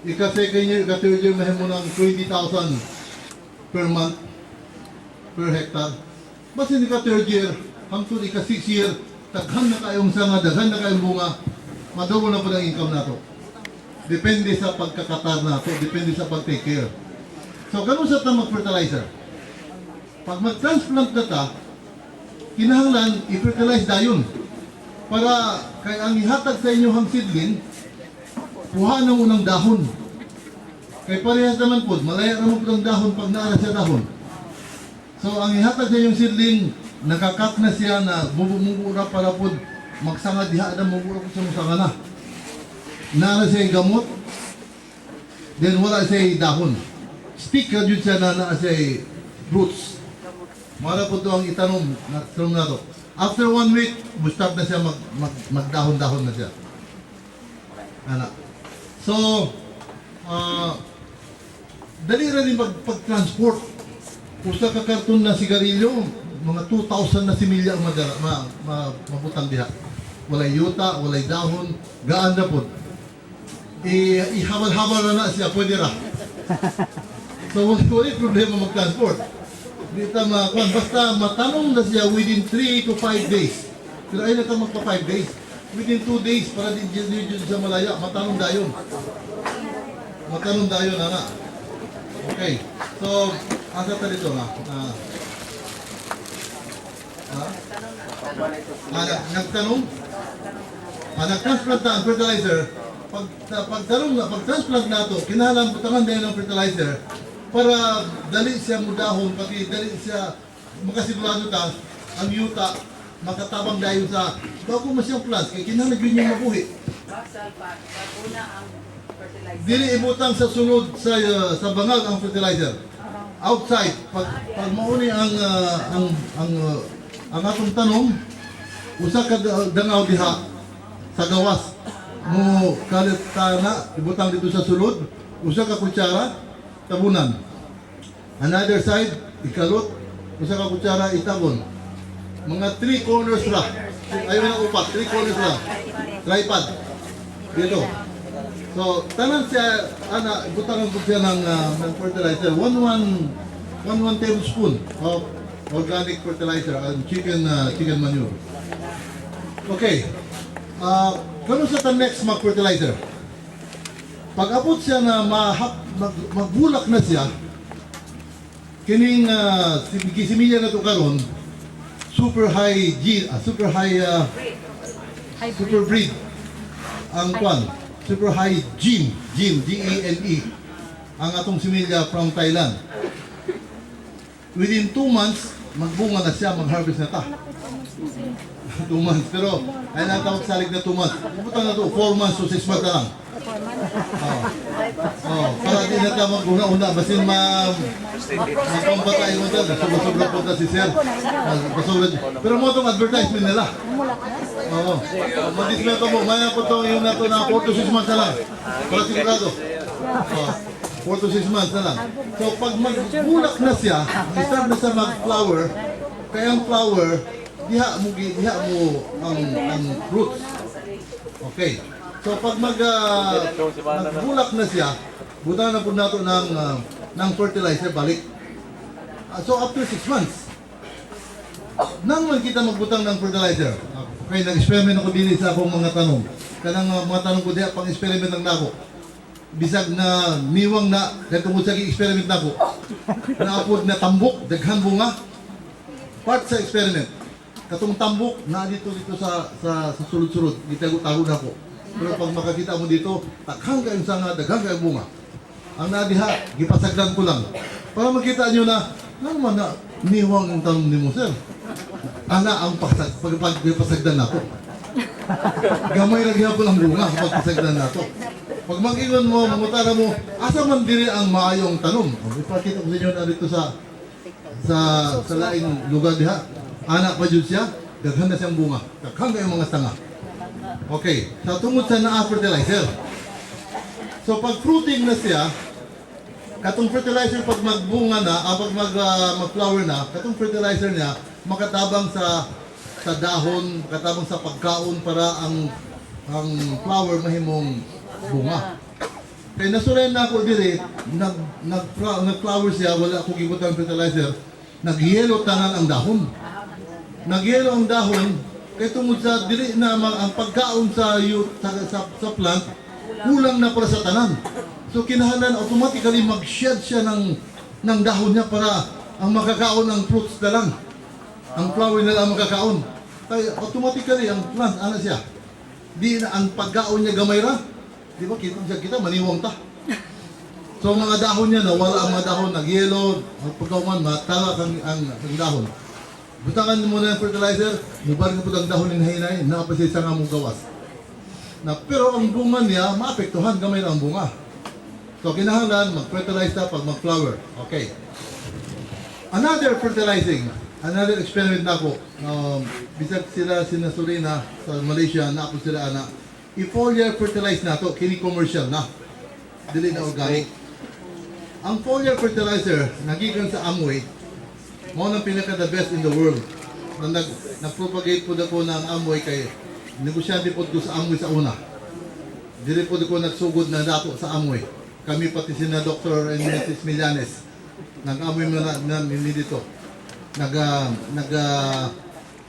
Speaker 1: Ika-second year, ika-third year, may mo ng 20,000 per month per hectare. Basta hindi ka third year, hangtod ika-6 year, daghan na kayong sanga, daghan na kayong bunga, madobo na po ng income na to. Depende sa pagkakatar na to, depende sa pag-take care. So, ganun sa tamang fertilizer. Pag mag-transplant na ta, kinahanglan, i-fertilize dayon. Para, kay ang ihatag sa inyo hang seedling, kuha ng unang dahon. Kay parehas naman po, malaya naman po ng dahon pag naara siya dahon. So, ang ihatag sa inyong seedling, nakakat na siya na bubumura para po magsanga diha na mubura po sa musanga na. Nara siya yung gamot, then wala siya yung dahon. Stick ka dyan siya na siya yung roots. Mara po ito ang itanom na to. After 1 week, start na siya magdahon-dahon na siya. Anak. So, dali rin yung pag-transport. Usa ka karton na sigarilyo, mga 2,000 na similya ang mabutang diha. Walay yuta, walay dahon, gaan na po. Ihabal-habal na siya, pwede ra. So, wala problema mag-transport. Dito basta matanong na siya within 3 to 5 days. Pero ay nata magpa 5 days. Within 2 days, para din sa malaya, matanong dayon. Matanong dayon, ana. Okay. So, asa ta dito na? Nagtanong? nag-transplant na ang fertilizer, pag-transplant na ito, kinahanglan butangan din ng fertilizer para dali siya mudahon, pati dali siya makasigurado ta ang yuta makatabang dahil sa bago mo siyang plants, kaya kinahanglan yun yung mabuhi. Dili ibutang sa sunod sa bangag ang fertilizer. Outside, pag mauni ang atong tanong, usa ka dangaw diha sa gawas mo kalit na ibutang dito sa sulod, usa ka kutsara tabunan. Another side, ikalot, usa ka kutsara itabon. Mga 3 corners ra. Ayaw na upat, 3 corners ra. Tripod. Dito. So, tanan siya, butangan ko siya ng fertilizer. 1 tablespoon of organic fertilizer and chicken manure. Okay. Kano sa next mag-fertilizer? Pag abot siya na magbulak na siya, kining gisimilya na ito karon, super breed ang kwan. Super high gene, Gene, ang atong similya from Thailand. Within 2 months, magbunga na siya, mag-harvest na ta. 2 months, pero ay natawag salig na 2 months. Pupunta na to, 4 months to 6 months na lang. Para di na ta mag-una-una, basin mapampatay mo dyan, sobra-sobra po na si Sir. Pero mo itong advertisement nila. Madismento mo, maya po ito yung nato na 4 to 6 months na lang. Para sigurado. 4 to 6 months na lang. So pag magbulak na siya, start na siya mag-flower, kaya ang flower, diha mo ang roots. Okay. So pag magbulak na siya, buta na po nato ng fertilizer balik. So after 6 months, nang man kita magbutang ng fertilizer. Okay, nag-experiment ako din sa akong mga tanong. Kanang mga tanong ko diha, pang-experiment lang nako. Bisag na niwang na, kaya tungkol sa experiment nako, naapod na tambok, daghang bunga. Part sa experiment. Katong tambok, na dito sa sulod-sulod, gitago-tago na ko. Pero pag makakita mo dito, daghang kayong sanga, daghang kayong bunga. Ang nadiha, gipasagdan ko lang. Para makita nyo na, naman na, niwang ang tanong ni mo, sir. Ang pagpasagdan na to. Gamay lagi ako ng bunga kapag pasagdan na to. Pag mag-ingon mo, mangutara mo, asa man diri ang maayong tanong. Ipakita ko sa inyo na dito sa laing lugar diha. Anak pa dyan siya, daghan na siyang bunga. Daghan na yung mga sanga. Okay, sa tungod sa na-fertilizer. So pag fruiting na siya, katong fertilizer pag magbunga na, pag mag-flower na, katong fertilizer niya, makatabang sa dahon, makatabang sa pagkaon para ang flower mahimong bunga. Kaya nasurayan na ako diri, nag-flower siya, wala akong gibutan fertilizer, nag-yellow tanan ang dahon. Nag-yellow ang dahon, kaya tungod sa dili na ang pagkaon sa plant, kulang na para sa tanan. So kinahanglan automatically mag-shed siya ng dahon niya para ang makakaon ng fruits na lang. Ang flower na lang makakaon. Kaya automatically ang plant, ano siya? Di na ang pagkaon niya gamay ra. Di ba kita maniwang ta. So mga dahon niya nawala ang mga dahon, nag-yellow, ang pagkauman matanga ang dahon. Butangan mo na yung fertilizer, mubar ka po ang dahon ng hinay, nakapasisa nga mong gawas. Pero ang bunga niya, maapektuhan gamay na ang bunga. So kinahanglan mag-fertilize na pag mag-flower. Okay. Another fertilizing, another experiment na ako. Bisag sila sinasuri na sa Malaysia, na ako sila na i-foliar fertilize na to, kini commercial na. Dili na organic. Ang foliar fertilizer, nagikan sa Amway, mo nang pinaka the best in the world. Nag-propagate po ako ng Amway kay negosyante po ko sa Amway sa una. Dili po ko nagsugod na dato sa Amway. Kami pati sina Dr. and Mrs. Millanes. Nag-Amway mo na dito.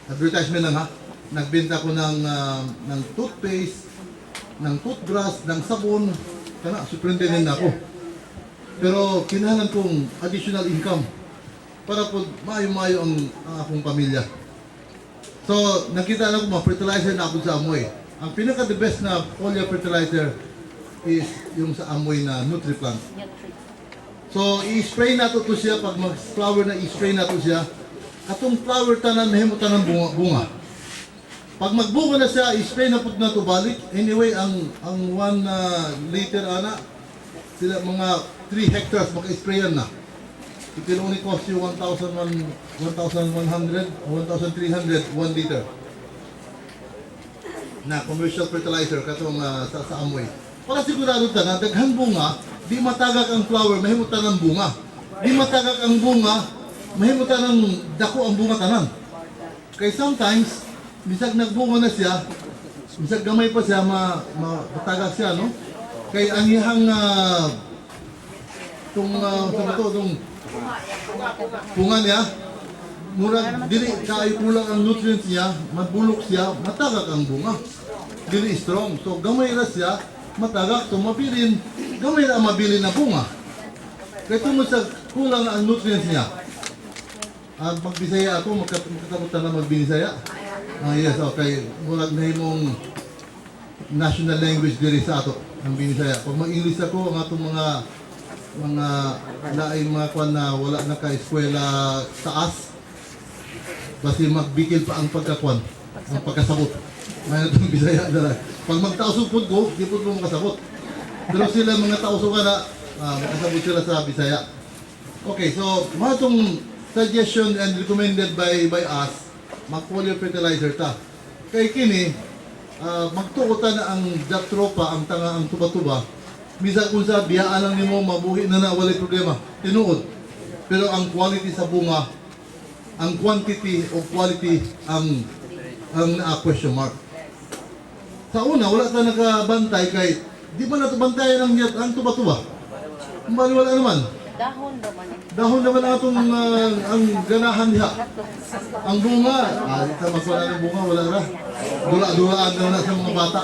Speaker 1: Advertisement lang ha. Nagbenta ko ng toothpaste, ng toothbrush, ng sabon. Kana, superintendent ako. Pero kinahanglan kong additional income para po mayo-mayo ang akong pamilya. So, nakita na ko, ma-fertilizer na ako sa Amway. ang pinaka-the best na foliar fertilizer is yung sa amoy na NutriPlant. So, i-spray nato to siya pag mag-flower na i-spray nato siya. Atong flower tanan mahimo tanan bunga. Pag magbunga na siya, i-spray na pud nato balik. Anyway, ang 1 liter ana sila mga 3 hectares maka-sprayan na. It will only cost you 1,100 or 1,300 1 liter na commercial fertilizer katong sa amoy. Para sigurado ta na daghang bunga, di matagak ang flower, mahimutan ng bunga. Di matagak ang bunga, mahimutan ng dako ang bunga tanan. Kaya sometimes, bisag nagbunga na siya, bisag gamay pa siya, matagak siya, no? Kaya ang ihang itong bunga niya, murag dili kaayo kulang ang nutrients niya, mabulok siya, matagak ang bunga. Dili strong. So gamay ra siya, matagak, so mabilin, gamay ra ang mabilin na bunga. Kaya tungod sa kulang ang nutrients niya. Ang pagbisaya ako, magkataputan na magbinisaya. Yes, okay. Murag na himong national language diri sa ato, ang binisaya. Pag mag-English ako, ang atong mga laing mga kwan na wala na ka-eskwela taas, basi magbikil pa ang pagkakwan, ang pagkasabot. May natong bisaya dala. Pag magtausog po ko, di po mo makasabot. Pero sila mga tauso ka na, makasabot sila sa bisaya. Okay, so mga itong suggestion and recommended by us, mag-foliar fertilizer ta. Kay kini, magtukutan na ang jatropa, ang tanga, ang tuba-tuba. Misa kung sa biyaan lang nimo mabuhi na walay problema. Tinuod. Pero ang quality sa bunga, ang quantity o quality ang question mark. Sa una, wala ka nakabantay kay di ba natubantayan ang tuba-tuba? Wala naman. Dahon naman ang ganahan niya. Ang bunga, sa maswala ng bunga, wala na. Dula-dulaan na sa mga bata.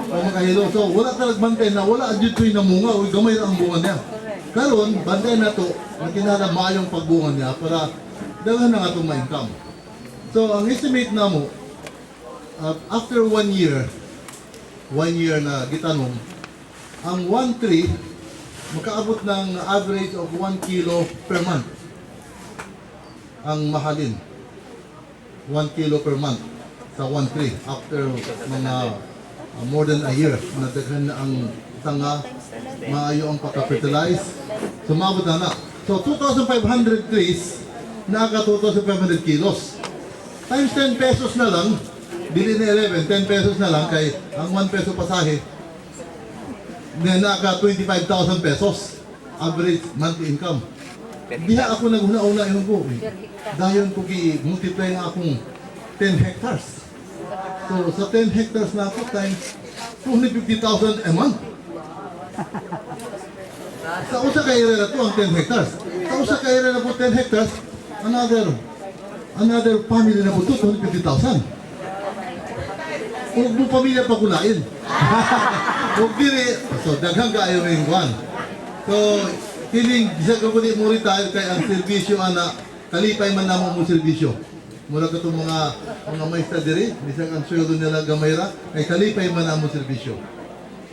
Speaker 1: O mga hilo. So, wala talagang bantay na wala dito yung namunga o gamay ang bunga niya. Karon, bantay na to, na kinala maayong pagbunga niya para dalahan na nga itong ma-income. So, ang estimate na mo, after 1 year na gitanong, ang 1 tree, makaabot ng average of 1 kilo per month. Ang mahalin. 1 kilo per month sa 1 tree. After mga more than a year, nadaghan na ang tanga, maayo ang pagka-fertilize. Sumabot na na. So, 2,500 trees, naka 2,500 kilos. Times 10 pesos na lang, bili na 11, 10 pesos na lang, kay ang 1 peso pasahe, na naka 25,000 pesos average monthly income. Diha ako naghuna-una yung ko. Dayon ko multiply na akong 10 hectares. So sa 10 hectares na ako times 250,000 a month. Sa usa ka area na to ang 10 hectares. Sa usa ka area na po 10 hectares, another family na po to 250,000. Huwag mo pamilya pa kunain. Huwag dili. So, daghang kaayo rin kuhan. So, kining, isa ka po di mo retire kay ang servisyo, ana, kalipay man namo mo servisyo. Mula ka itong mga maestra diri, bisag ang sweldo nila gamayra, kay kalipay man namo servisyo.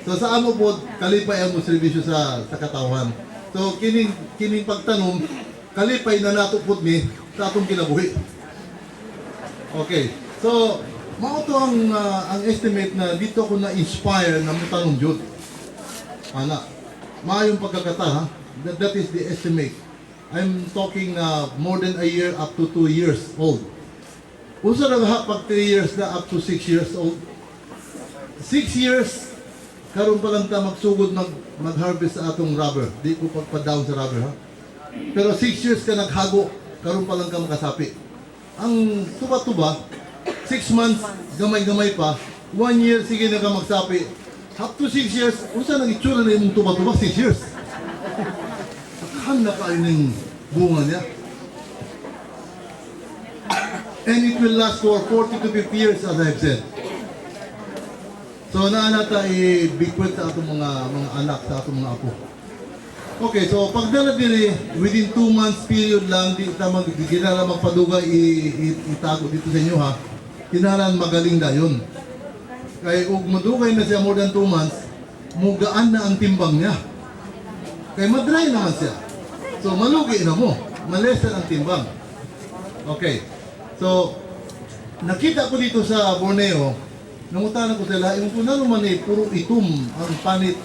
Speaker 1: So, sa amo po, kalipay ang mo servisyo sa katawan. So, kining pagtanong, kalipay na natupod ni sa atong kinabuhi. Okay. So, mao to ang estimate na dito ko na-inspire na mutanong jud. Ana, maayong pagkakata ha. That is the estimate. I'm talking more than a year up to 2 years old. Unsa na pag 3 years na up to 6 years old? 6 years karon pa lang ta magsugod mag-harvest sa atong rubber. Di ko pagpa-down sa rubber ha. Pero 6 years ka naghago, karon pa lang ka makasapi. Ang tuba-tuba 6 months, gamay-gamay pa. 1 year, sige na ka magsapi. Up to 6 years, unsa nang itsura na yung tuba-tuba? 6 years. Sakahan na kayo ng bunga niya. And it will last for 40 to 50 years, as I've said. So, naanata i-bequest sa atong mga anak, sa atong mga apo. Okay, so pag dili within 2 months period lang, di ta ginala magpaduga itago dito sa inyo ha. Kinalan magaling na yun. Kay ug madugay na siya more than 2 months, mugaan na ang timbang niya. Kay madry naman siya. So malugi na mo, malesen ang timbang. Okay. So nakita ko dito sa Borneo, nangutan ko sila, yung kung ano man puro itom ang panit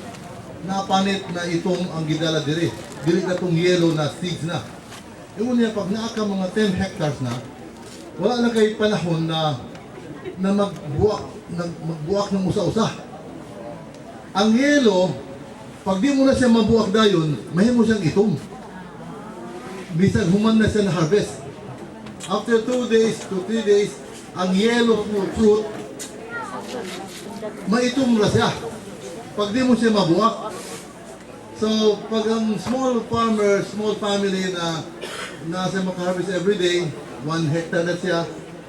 Speaker 1: na itom ang gidala dire. Dili na tong yellow na seeds na. Yung niya pag naaka mga 10 hectares na, wala na kay panahon na magbuak ng usa-usa. Ang yellow, pag di mo na siya mabuak dayon, mahimo siyang itom. Bisan human na siya na harvest. After 2 days to 3 days, ang yellow fruit, maitom na siya. Pag di mo siya mabuak. So, pag ang small farmer, small family na nasa makaharvest everyday, 1 hectare na siya,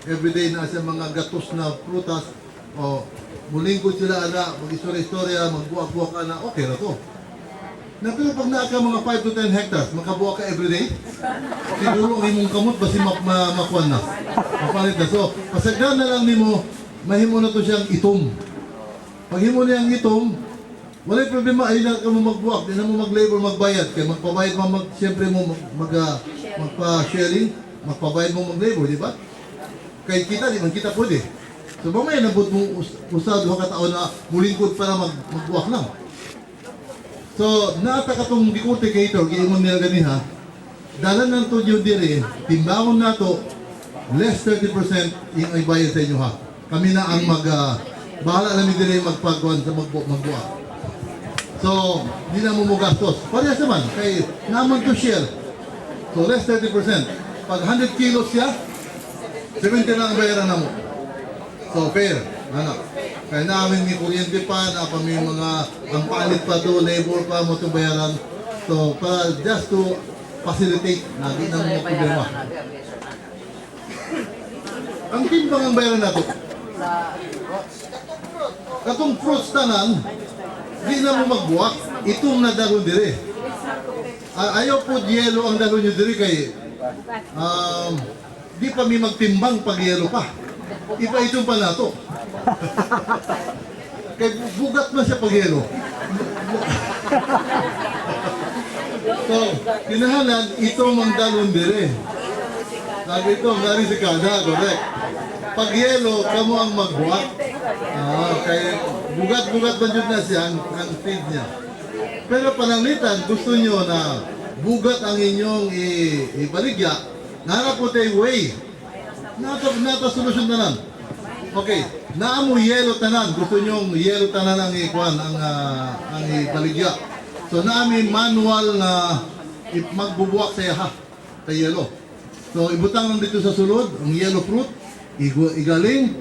Speaker 1: everyday na sa mga gatos na prutas, o mulingkod sila ana, mag-istorya-istorya, magbuak-buak ka na, okay na to. Na pero pag naaka mga 5 to 10 hectares, makabuak ka everyday, siguro ang imong kamot basi makuan na. Mapalit na. So, pasagdan na lang nimo, mahimo na to siyang itom. Pag himo na yung itom, wala problema, ay na ka mo magbuak, di na mo mag-labor, magbayad. Kaya magpabayad mo, siyempre mo magpa-sharing, magpabayad mo mag-labor, di ba? Kaya kita, di man kita pwede. So mamaya nabot mo usado ka taon na mulingkod para magbuak lang. So naata ka tong decorticator, giingon nila ganiha, dalan ng to yun dire, timbangon na to, less 30% yung ay bayad sa inyo ha. Kami na ang bahala namin dire magpagkuhan sa magbuak. So, di na mo gastos. Parehas naman, kay naman to share. So, less 30%. Pag 100 kilos siya, 70 lang ang bayaran na mo. So, fair. Ano? Kaya namin may kuryente pa, na pa may mga, ang palit pa to, labor pa mo itong bayaran. So, para just to facilitate na di na mo problema. Ang timbang ang bayaran nato. Katong fruits tanan, di na mo magbuwak, itong nadalo dire. Ayaw po yelo ang dalo nyo dire kay di pa may magtimbang pag yelo pa. Ipa itong pa nato. Kay bugat na siya pag yelo. So, kinahanan, itong ang dalon dire. Sabi ito, gari si kada, correct. Pag yelo, kamo ang magbuwak. Kaya bugat-bugat ba dyan na siya ang feed niya. Pero pananglitan, gusto nyo na bugat ang inyong ibaligya, nahanap po tayo way. Nata solusyon tanan. Okay, naamo yelo tanan, gusto nyo yelo tanan ang ikuan, ang ibaligya. So naami manual na magbubuwak sa yaha, sa yelo. So ibutang lang dito sa sulod, ang yellow fruit, igaling,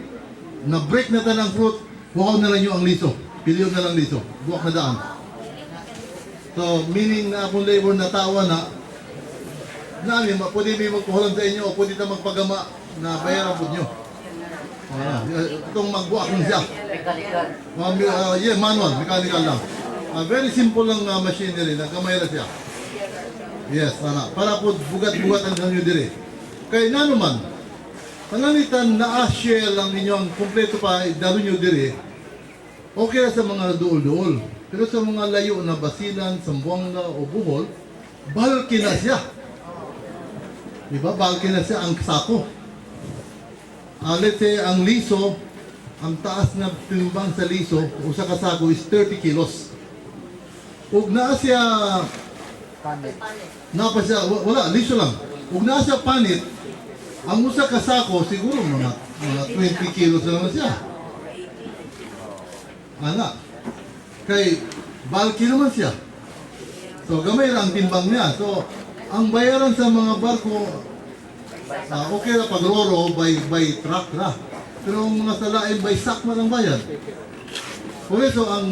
Speaker 1: na-break na tanang fruit, bukaw na lang yung ang liso. Pilyo na lang liso. Buwak na daan. So, meaning na akong labor na tawa na, namin, pwede may magkuhulan sa inyo o pwede na magpagama na bayaran po nyo. Itong magbuwak lang siya. Manual, mechanical lang. Very simple lang machinery, nagkamay lang siya. Yes, para po bugat-bugatan sa inyo dire. Kaya na naman, panganitan na share lang ninyo ang kompleto pa, dalo nyo dire, okay na sa mga duol-duol. Pero sa mga layo na Basilan, Zamboanga o Bohol, bulky na siya. Diba? Bulky na siya ang sako. Let's say, ang liso, ang taas na timbang sa liso, o sa kasako is 30 kilos. Huwag na siya, wala, liso lang. Huwag na siya panit, ang usa kasako, siguro mga 20 kilos na naman siya. Kay bulky naman siya. So, gamay lang ang timbang niya. So, ang bayaran sa mga barko, okay na pag-roro by truck na. Pero ang mga salain by sack man ang bayad. Okay, so ang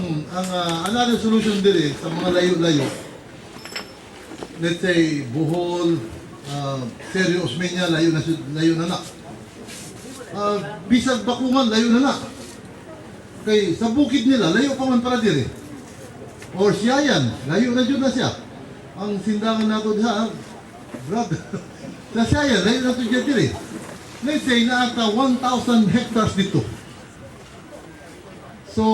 Speaker 1: another solution din sa mga layo-layo, let's say, Bohol, Seryo, Osmeña, layo na. Bisag Bakungan, layo na. Kay sa bukid nila, layo pa man para dire. Or Siayan, layo na dyan na siya. Ang sindangan nato diha, brad. Sa Siayan, layo na dyan dire. Let's say na ata 1,000 hectares dito. So,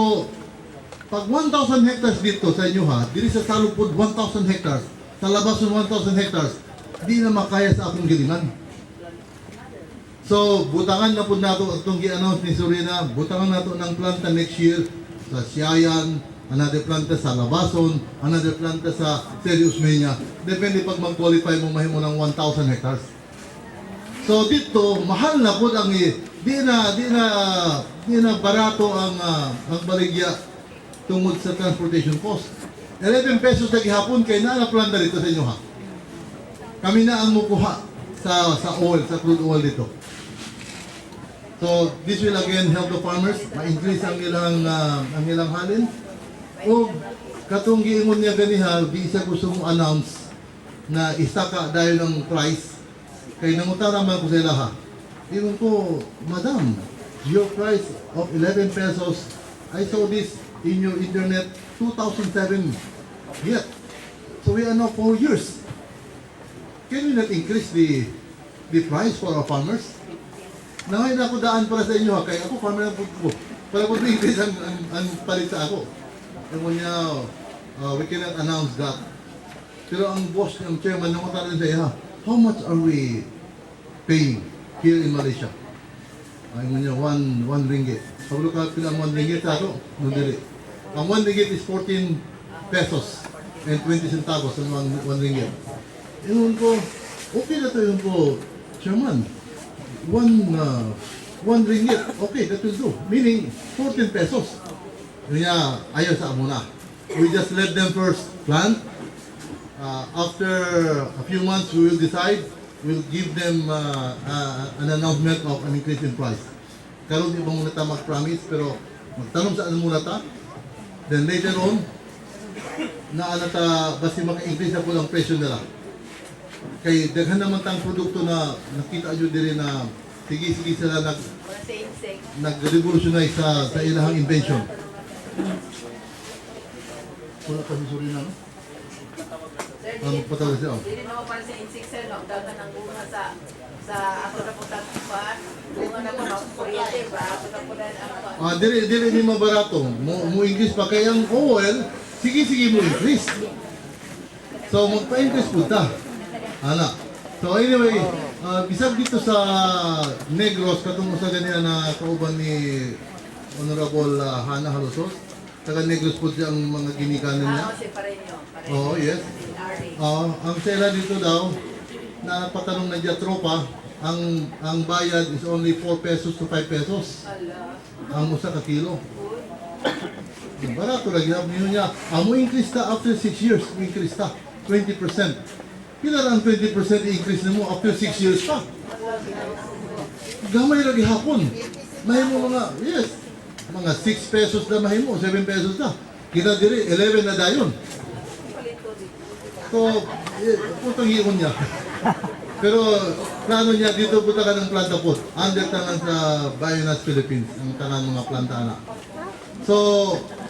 Speaker 1: pag 1,000 hectares dito sa inyo ha, dili sa salupod 1,000 hectares, sa labas ng 1,000 hectares, di na makaya sa akong gilingan. So, butangan na po nato itong gi-announce ni Surina, butangan nato ng planta next year sa Siayan, another planta sa Labason, another planta sa Serious Mania. Depende pag mag-qualify mo mahimo ng 1,000 hectares. So dito, mahal na po ang di na barato ang baligya tungod sa transportation cost. 11 pesos na gihapon kay na planta dito sa inyo ha. Kami na ang mukuha sa oil, sa crude oil dito. So this will again help the farmers ma-increase ang ilang halin. O katong giingon niya ganiha, di isa gusto mong announce na isaka dahil ng price. Kay nangutara man ko sa ilaha. Ingon ko, Madam, your price of 11 pesos, I saw this in your internet 2007 yet. So we are now 4 years. Can we not increase the price for our farmers? Nangay na ako daan para sa inyo ha, kaya ako farmer na po ko. Para po increase ang palit sa ako. Ingon niya, we cannot announce that. Pero ang boss, ang chairman, nangutara rin sa iya, how much are we paying here in Malaysia? Ay mo niya, 1 ringgit. Pag ka pila ang 1 ringgit sa ito, nundili. Ang 1 ringgit is 14 pesos and 20 centavos ang 1 ringgit. Yun ko, okay na ito yun ko, Chairman. 1 ringgit, okay, that will do. Meaning, 14 pesos. Yun niya, ayaw sa amuna. We just let them first plant. After a few months, we will decide. We'll give them an announcement of an increase in price. Karon di ba muna ta mag-promise, pero magtanong sa muna ta. Then later on, na ta basi maka-increase na po ang presyo nila. Kay daghan naman tang produkto na nakita nyo diri na sige sila nag-revolutionize sa ilahang invention. Wala pa si Surina, no? Magpatawag siya.
Speaker 6: Hindi naman para sa insect sir, no? Dagan ng bunga sa ako na po tagpuan. Bunga na po ng kuryente ba? Ako na po dahil ang
Speaker 1: Dili ni mabarato. Mo increase pa kay ang oil, sige mo increase. So magpa-increase po ta. Ana. So anyway, bisag dito sa Negros katong sa ganina na kauban ni Honorable Hana Halusos. Taga Negros po siya ang mga ginikanan niya.
Speaker 6: si Pareño.
Speaker 1: Oo, yes. Ang sela dito daw, na patanong na dyan tropa, ang bayad is only 4 pesos to 5 pesos. Ang usa ka kilo. Barato lagi na niya. Mo increase ta after 6 years, mo increase ta 20%. Pila ang 20% i-increase na mo after 6 years pa? Gamay lagi hapon. Mahimo mga, yes, mga 6 pesos na mahimo, 7 pesos na. Kita diri, 11 na dayon. So, putang hiyon niya. Pero plano niya dito punta ka ng planta po. Under tanan sa Bionas Philippines, ang tanan mga planta na. So,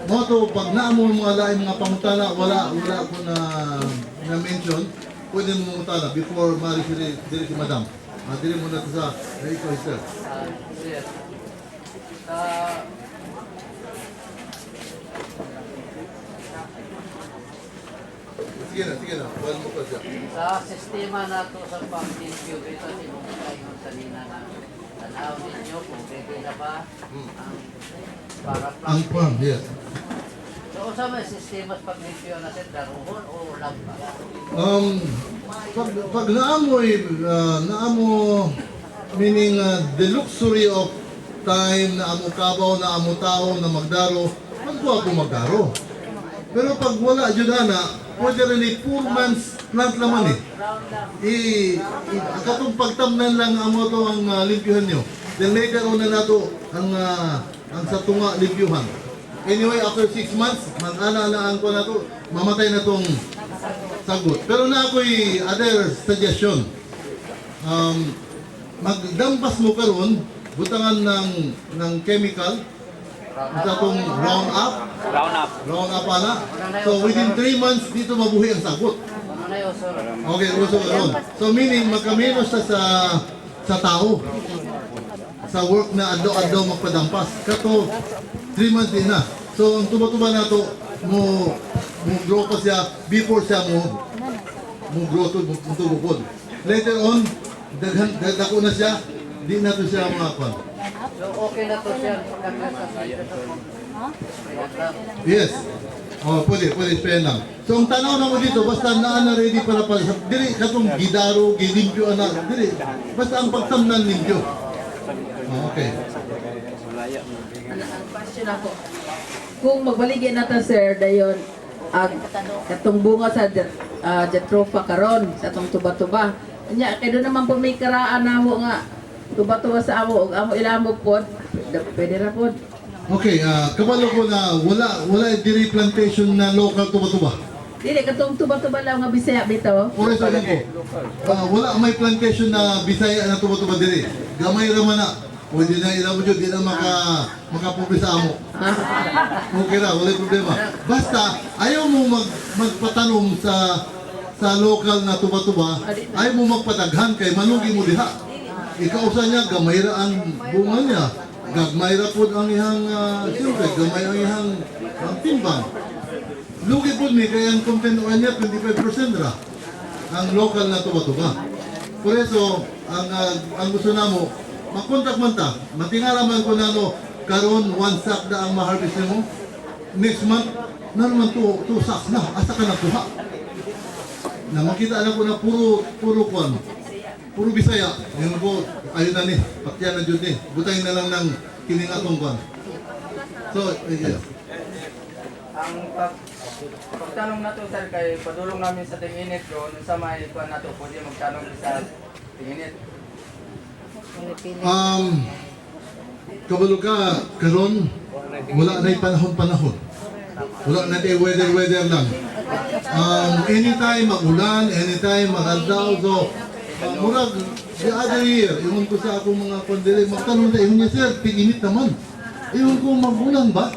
Speaker 1: mo to pag naamo mga lain mga pangutana, wala ko na mention, pwede mo mangutana before mari diri si Madam. Diri mo na to sa ikaw sir. Sige na. Wala mo pa siya.
Speaker 7: Sa sistema nato sa pag-issue dito, sinunod sa nina na tanaw ninyo kung pwede na ba ang para
Speaker 1: Ang pang, yes.
Speaker 7: So, sa may sistema sa pag-issue na sa daruhon o lampa?
Speaker 1: Pag naamo, meaning the luxury of time, naamo kabaw, naamo tao, na magdaro, magkuha ko magdaro. Pero pag wala dyan pwede rin 4 months plant naman eh. Katong pagtamnan lang amo to ang limpyuhan nyo. Then later on na nato ang sa tunga limpyuhan. Anyway, after 6 months, mag-ana-anaan ko na to, mamatay na tong sagot. Pero na ako'y other suggestion. Magdampas mo karon, butangan ng chemical, ito tong round up ana. So within 3 months, dito mabuhi ang sagot.
Speaker 7: Ano na yun, sir?
Speaker 1: Okay, uso karon. So meaning, magkaminos sa tao. Sa work na adlaw-adlaw magpadampas. Kato, 3 months din na. So ang tuba-tuba na to mo grow pa siya before siya mo grow to mo tubo pod. Later on dagko na siya, di na to siya mga kwan.
Speaker 7: So okay na to sir.
Speaker 1: Yes. Oh, pwede spend lang. So ang tanaw na mo dito, basta na ready para dili katong gidaro, gilimpyo ana, dili. Basta ang pagtamnan limpyo. Okay.
Speaker 6: Question ako. Kung magbaligyan natin sir, dayon ang katong bunga sa Jatropha karon sa atong tuba-tuba. Nya kay do naman po may karaan namo nga tuba-tuba sa amo ug amo ilamo pod. Pwede ra pod.
Speaker 1: Okay, kabalo ko na wala diri plantation na local tuba-tuba.
Speaker 6: Dili katong tuba-tuba lang nga Bisaya bitaw.
Speaker 1: Ore sa ko. Wala may plantation na Bisaya na tuba-tuba diri. Gamay ra man na. Pwede na ilamo jud di na makapubi sa amo. Okay ra, wala problema. Basta ayaw mo magpatanom sa local na tuba-tuba, ayaw mo magpataghan kay manugi mo diha. Ikaw sa niya gamay ra ang bunga niya. Gagmay ra pud ang ihang siyempre, gamay ang ihang timbang. Lugi pud mi kay ang content oil niya 25% ra ang local na tuba-tuba. Por eso ang gusto namo makontak man ta, matingaraman ko na karon 1 sack na ang ma-harvest nimo. Next month na naman 2 sacks na, asa ka na tuha. Na makita na ko na puro kwan. Puro Bisaya. Yung ko, ayun na ni, patyan na dyan ni. Butayin na lang ng kining atong kwan. So, yes.
Speaker 8: Ang pagtanong na to sir kay padulong namin sa tinginit doon sa may kuan nato pwede magtanong sa tinginit.
Speaker 1: Kabalo ka, karon wala na'y panahon. Wala na tayo weather lang. Anytime mag-ulan, anytime mag-aldaw. So, murag, the other year, iwan ko sa akong mga kondili, magtanong na, iwan niya sir, tig-init naman. Iwan ko, mag-ulan ba?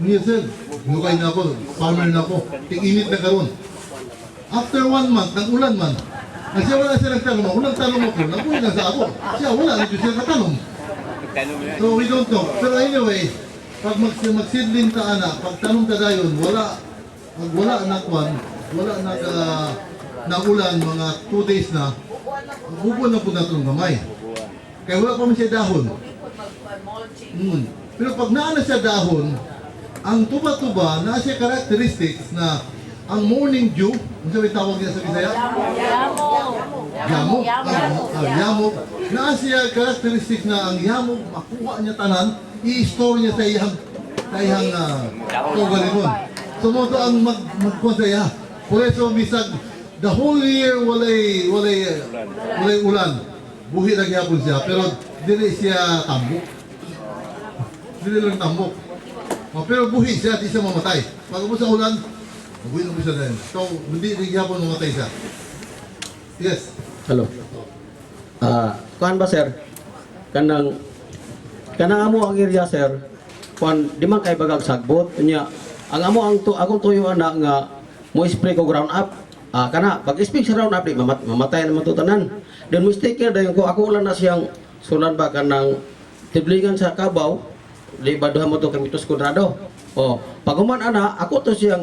Speaker 1: Iwan niya sir, nukay na ako, farmer na ako, tig-init na karon. After 1 month, nag-ulan man. Siya wala siya nagtanong, unang tanong ako, nag-ulan na sa ako. Siya wala, hindi siya katanong. So we don't know. Pero anyway, pag magsidling ta ana, pag tanong ta dayon, wala na ulan mga 2 days na, bubon na po na itong gamay. Kaya wala pa man siya dahon. Pero pag naana siya dahon, ang tuba-tuba na siya characteristics na ang morning dew, ano sabi tawag niya sa Bisaya? Yamog. Yamog. Na siya characteristics na ang yamog, makuha niya tanan, i-store niya sa iyang tugalimon. So mo to ang magkonsaya. Por eso bisag the whole year walay ulan. Buhi lang yapon siya, pero dili siya tambok. Dili lang tambok. Pero buhi siya, di siya mamatay. Pag sa ulan, buhi lang siya din. So, hindi rin yapon mamatay siya. Yes.
Speaker 9: Hello. Kuan ba sir? Kanang amo ang area sir. Kuan di man kay bagag sagbot nya. Ang amo akong tuyo ana nga mo spray ko ground up. Kana pag spray sa ground up di mamatay naman to tanan. Then mo sticker dayon ko ako ulan na siyang sulan ba kanang tiblingan sa kabaw. Di baduhan mo to kay Mitos Cuadrado. Paguman ana ako to siyang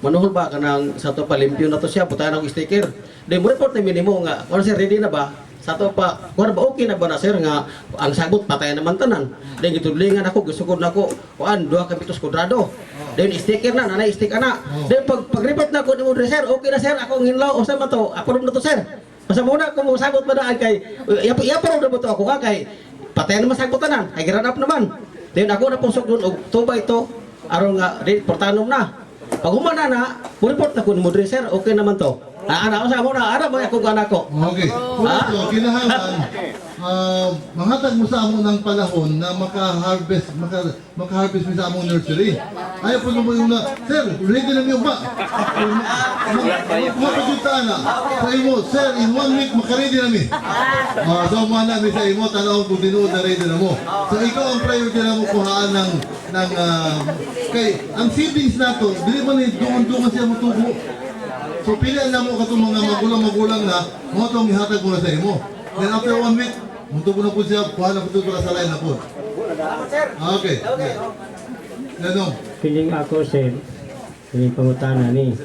Speaker 9: manuhol ba kanang sa to palimpyo na to siya butayan og sticker. Di mo report na minimo nga kung sir ready na ba sa to pa kung ba okay na ba na sir nga ang sagot patay naman tanan. Then gitudlingan ako gusto ko nako kuan duha ka Mitos Cuadrado. Then sticker na nanay stick ana. Then pag report na ko nimo sir okay na sir ako nginlaw o sa man to approve na to sir. Basta muna ko mo sagot pa daan kay yapon na mo to ako kay patay naman sagot tanan ay grad up naman. Then ako na pusok doon og tubay to aron nga portanom na. Pag humana na, report na ko ni Mudre sir, okay naman to. Ana sa mo na, ara mo ako anak ko.
Speaker 1: Okay. So, kinahanglan manghatag mo sa amo ng panahon na maka-harvest mo sa among nursery. Ayaw po mo yung sir, ready na niyo ba? Mapagpunta na. Sa imo, sir, in 1 week maka-ready na mi. So, mana mi sa imo, tanaw kung tinuod na ready na mo. So, ikaw ang priority na mo kuhaan ng kay, ang seedlings na to, dili man ni dungan siya mo tubo. So, pilihan na mo katong mga magulang na, mo itong ihatag mo na sa imo. Then after 1 week, munto ko na po siya, kuha na po ito sa line na po. Okay. Nanong,
Speaker 10: Piling ako sir, piling pangutana ni.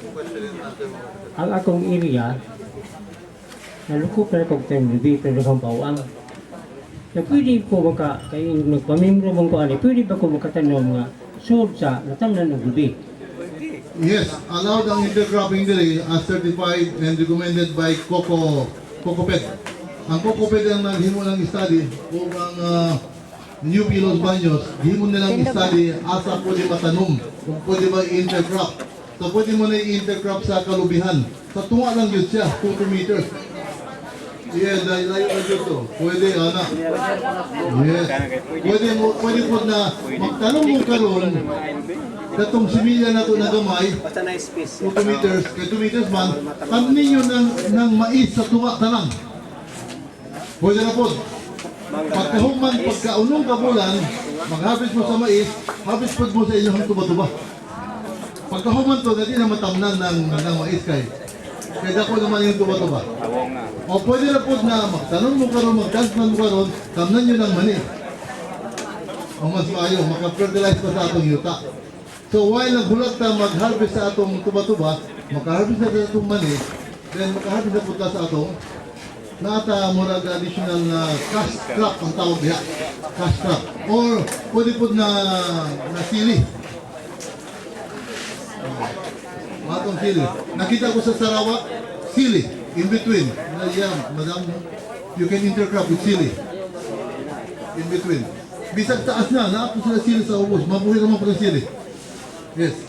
Speaker 10: Ang akong area, nalukop na kong time gabi pero kang bawang. Na pwede ko kay nagpamembro mong ko ani, pwede ba ko makatanom nga sud sa natamnan ng gabi?
Speaker 1: yes, allowed ang intercropping dili as certified and recommended by COCOPED. Ang COCOPED ang naghimo ng study kung ang New Pilos Baños, himo nilang study asa pwede matanom, kung pwede ba i-intercrop. So pwede mo na i-intercrop sa kalubihan. Sa tunga lang yun siya, 2 meters. Yes, layo na dito. Pwede, anak. Yes. Pwede po na magtanong mo karon katong similya na ito na gamay, 2 meters, kay 2 meters man, tanim ninyo ng mais sa tunga tanang. Pwede na po. Pagkahuman, pagkaunong kabulan, mag-harvest mo sa mais, harvest po mo sa inyong tuba-tuba. Pagkahuman to, dati na matamnan ng mais kay dako naman yung tuba-tuba. O pwede na po na magtanong mo karon, magtansman mo karon, tamnan nyo ng mani. Ang mas maayo, maka-fertilize pa sa atong yuta. So while naghulat na mag-harvest sa atong tuba-tuba, maka-harvest na sa atong mani, then maka-harvest na po ta sa atong nata murag additional na cash crop ang tawag diha. Cash crop. Or pwede po na sili. Matong sili. Nakita ko sa Sarawak, sili. In between. Yeah, madam, you can intercrop with sili. In between. Bisag taas na, naapos sila sili sa ubos. Mabuhay naman po ng sili. Yes.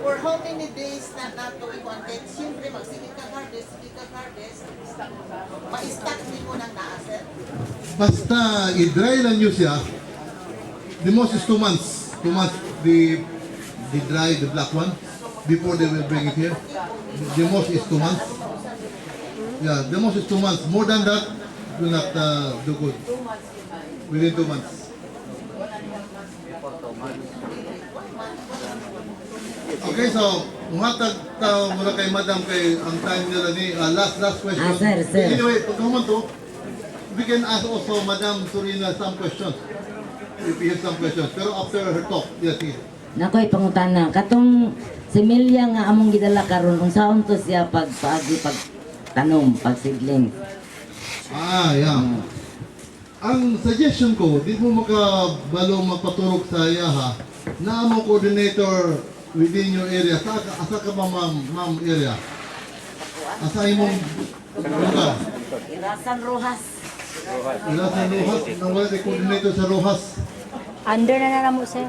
Speaker 11: For how many days na nato i-content, siyempre sige ka harvest, ma-stack din mo ng naaser.
Speaker 1: Basta i-dry lang nyo siya, the most is 2 months. 2 months, the dry, the black one, before they will bring it here. The most is 2 months. Yeah, the most is 2 months. More than that, do not do good. Within 2 months. Okay, so, umatag muna kay madam kay ang time nila ni last question.
Speaker 12: Sir.
Speaker 1: Anyway, pagkaman to, we can ask also Madam Surina some questions. If we have some questions. Pero after her talk, yes, yes.
Speaker 12: Nakoy pangutana, katong similya nga among gidala karon unsaon to siya pagtanom, pagsidling.
Speaker 1: Yeah. Ang suggestion ko, di mo makabalo magpaturok sa yaha na among coordinator within your area. Asa ka ba, ma'am area? Asa imong lugar?
Speaker 4: Irasan Rojas.
Speaker 1: Irasan Rojas? Nang wala kay coordinator sa Rojas?
Speaker 4: Under na mo, sir.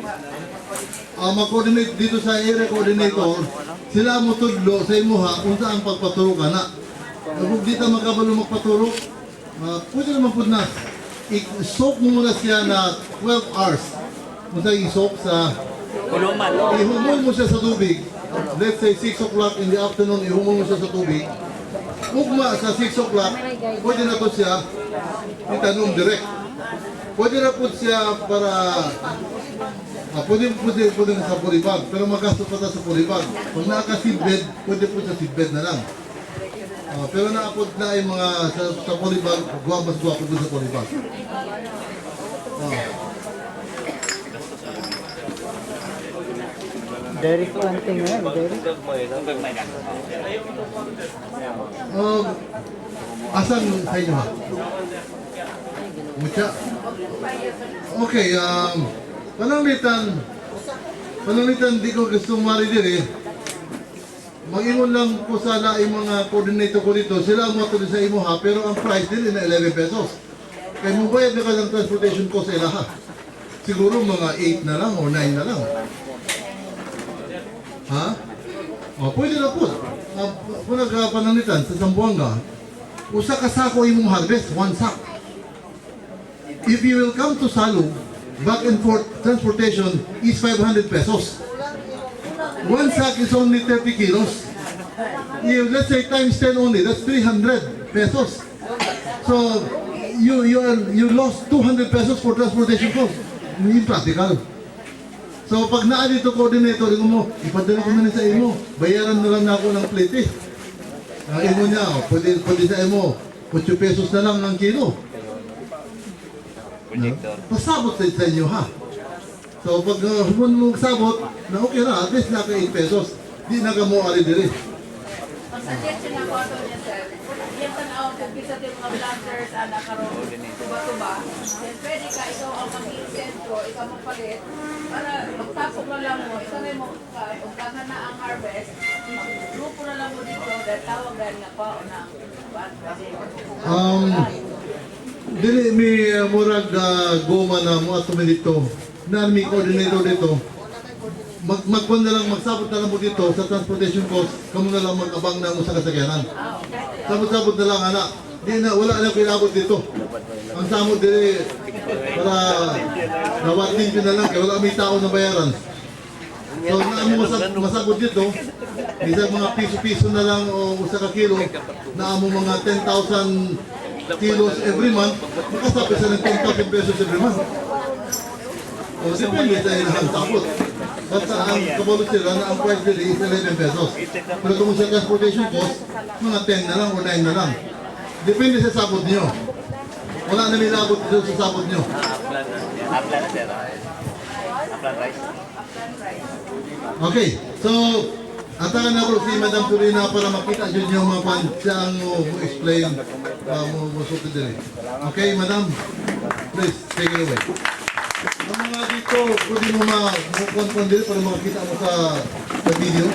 Speaker 1: Mag-coordinate dito sa area coordinator, sila mo tudlo sa imuha kung saan pagpaturok ka na. Kung di ka makabalo magpaturok, pwede naman po na i-soak mo muna siya na 12 hours. Kung saan i-soak sa ihumol mo siya sa tubig. Let's say 6 o'clock in the afternoon, ihumol mo siya sa tubig. Ugma sa 6 o'clock, pwede na to siya itanom direct. Pwede na po siya para pwede na sa polybag, pero magasto pa sa polybag. Kung naka-seedbed, pwede po sa seedbed na lang. Pero naapod na yung mga sa polybag, mas guwapo po sa polybag.
Speaker 10: Dari ko anting na, dari.
Speaker 1: Asan sa inyo ha? Mucha? Okay, pananglitan di ko gustong mari diri. Mag-ingon lang ko sana yung mga coordinator ko dito. Sila ang matuloy sa imo ha, pero ang price din na 11 pesos. Kaya mo bayad na ka ng transportation cost sa ilaha. Siguro mga 8 na lang o 9 na lang. Ha? Pwede na po. Kung nagpananglitan sa Zamboanga, usa ka sako imong harvest, 1 sack. If you will come to Salug, back and forth transportation is 500 pesos. 1 sack is only 30 kilos. Let's say times 10 only, that's 300 pesos. So, you lost 200 pesos for transportation cost. Hindi practical. So, pag naa dito coordinator, mo, ipadala ko na sa imo. Bayaran na lang na ako ng plate eh. Imo niya, pwede sa imo. 8 pesos na lang ng kilo. Pasabot sa inyo ha. So pag human mo sabot, na okay na, at least naka 8 pesos. Di na ka mo ari diri.
Speaker 6: Ang suggestion ako ato niya, sir, yung tanaw, kung bisa tayo mga blasters, anak karon tuba-tuba, then pwede ka, ikaw ang mag-incentro, ikaw magpalit, para magtapok na lang mo, ikaw na mo, kung kaka na ang harvest, grupo na lang mo dito, dahil tawag dahil nga pa, na
Speaker 1: Dili mi murag goma na mo ato dito. Na mi coordinator dito. Magkuan na lang, magsabot na lang mo dito sa transportation cost, kamo na lang mag-abang na mo sa kasagyanan. Sabot-sabot na lang, anak. Di na, wala na kilabot dito. Ang samot dili, para nawatin ko na lang, kaya wala may tao na bayaran. So, na mo masabot dito, isang mga piso-piso na lang o usa ka kilo, na mo mga 10,000 kilos every month, makasabi sa ng 10,000 pesos every month. O, depende sa ilang sabot. Basta ang kabalot sila na ang price really is 11 pesos. Pero kung sa transportation cost, mga 10 na lang o 9 na lang. Depende sa sabot nyo. Wala na nilabot dito sa sabot nyo. Okay, so atakan na po si Madam Turina para makita dyan yung mga pan siya ang mo-explain, mo-suti din. Okay, Madam, please, take it away. Ang mga dito, pwede mo ma-confirm din para makita mo sa video.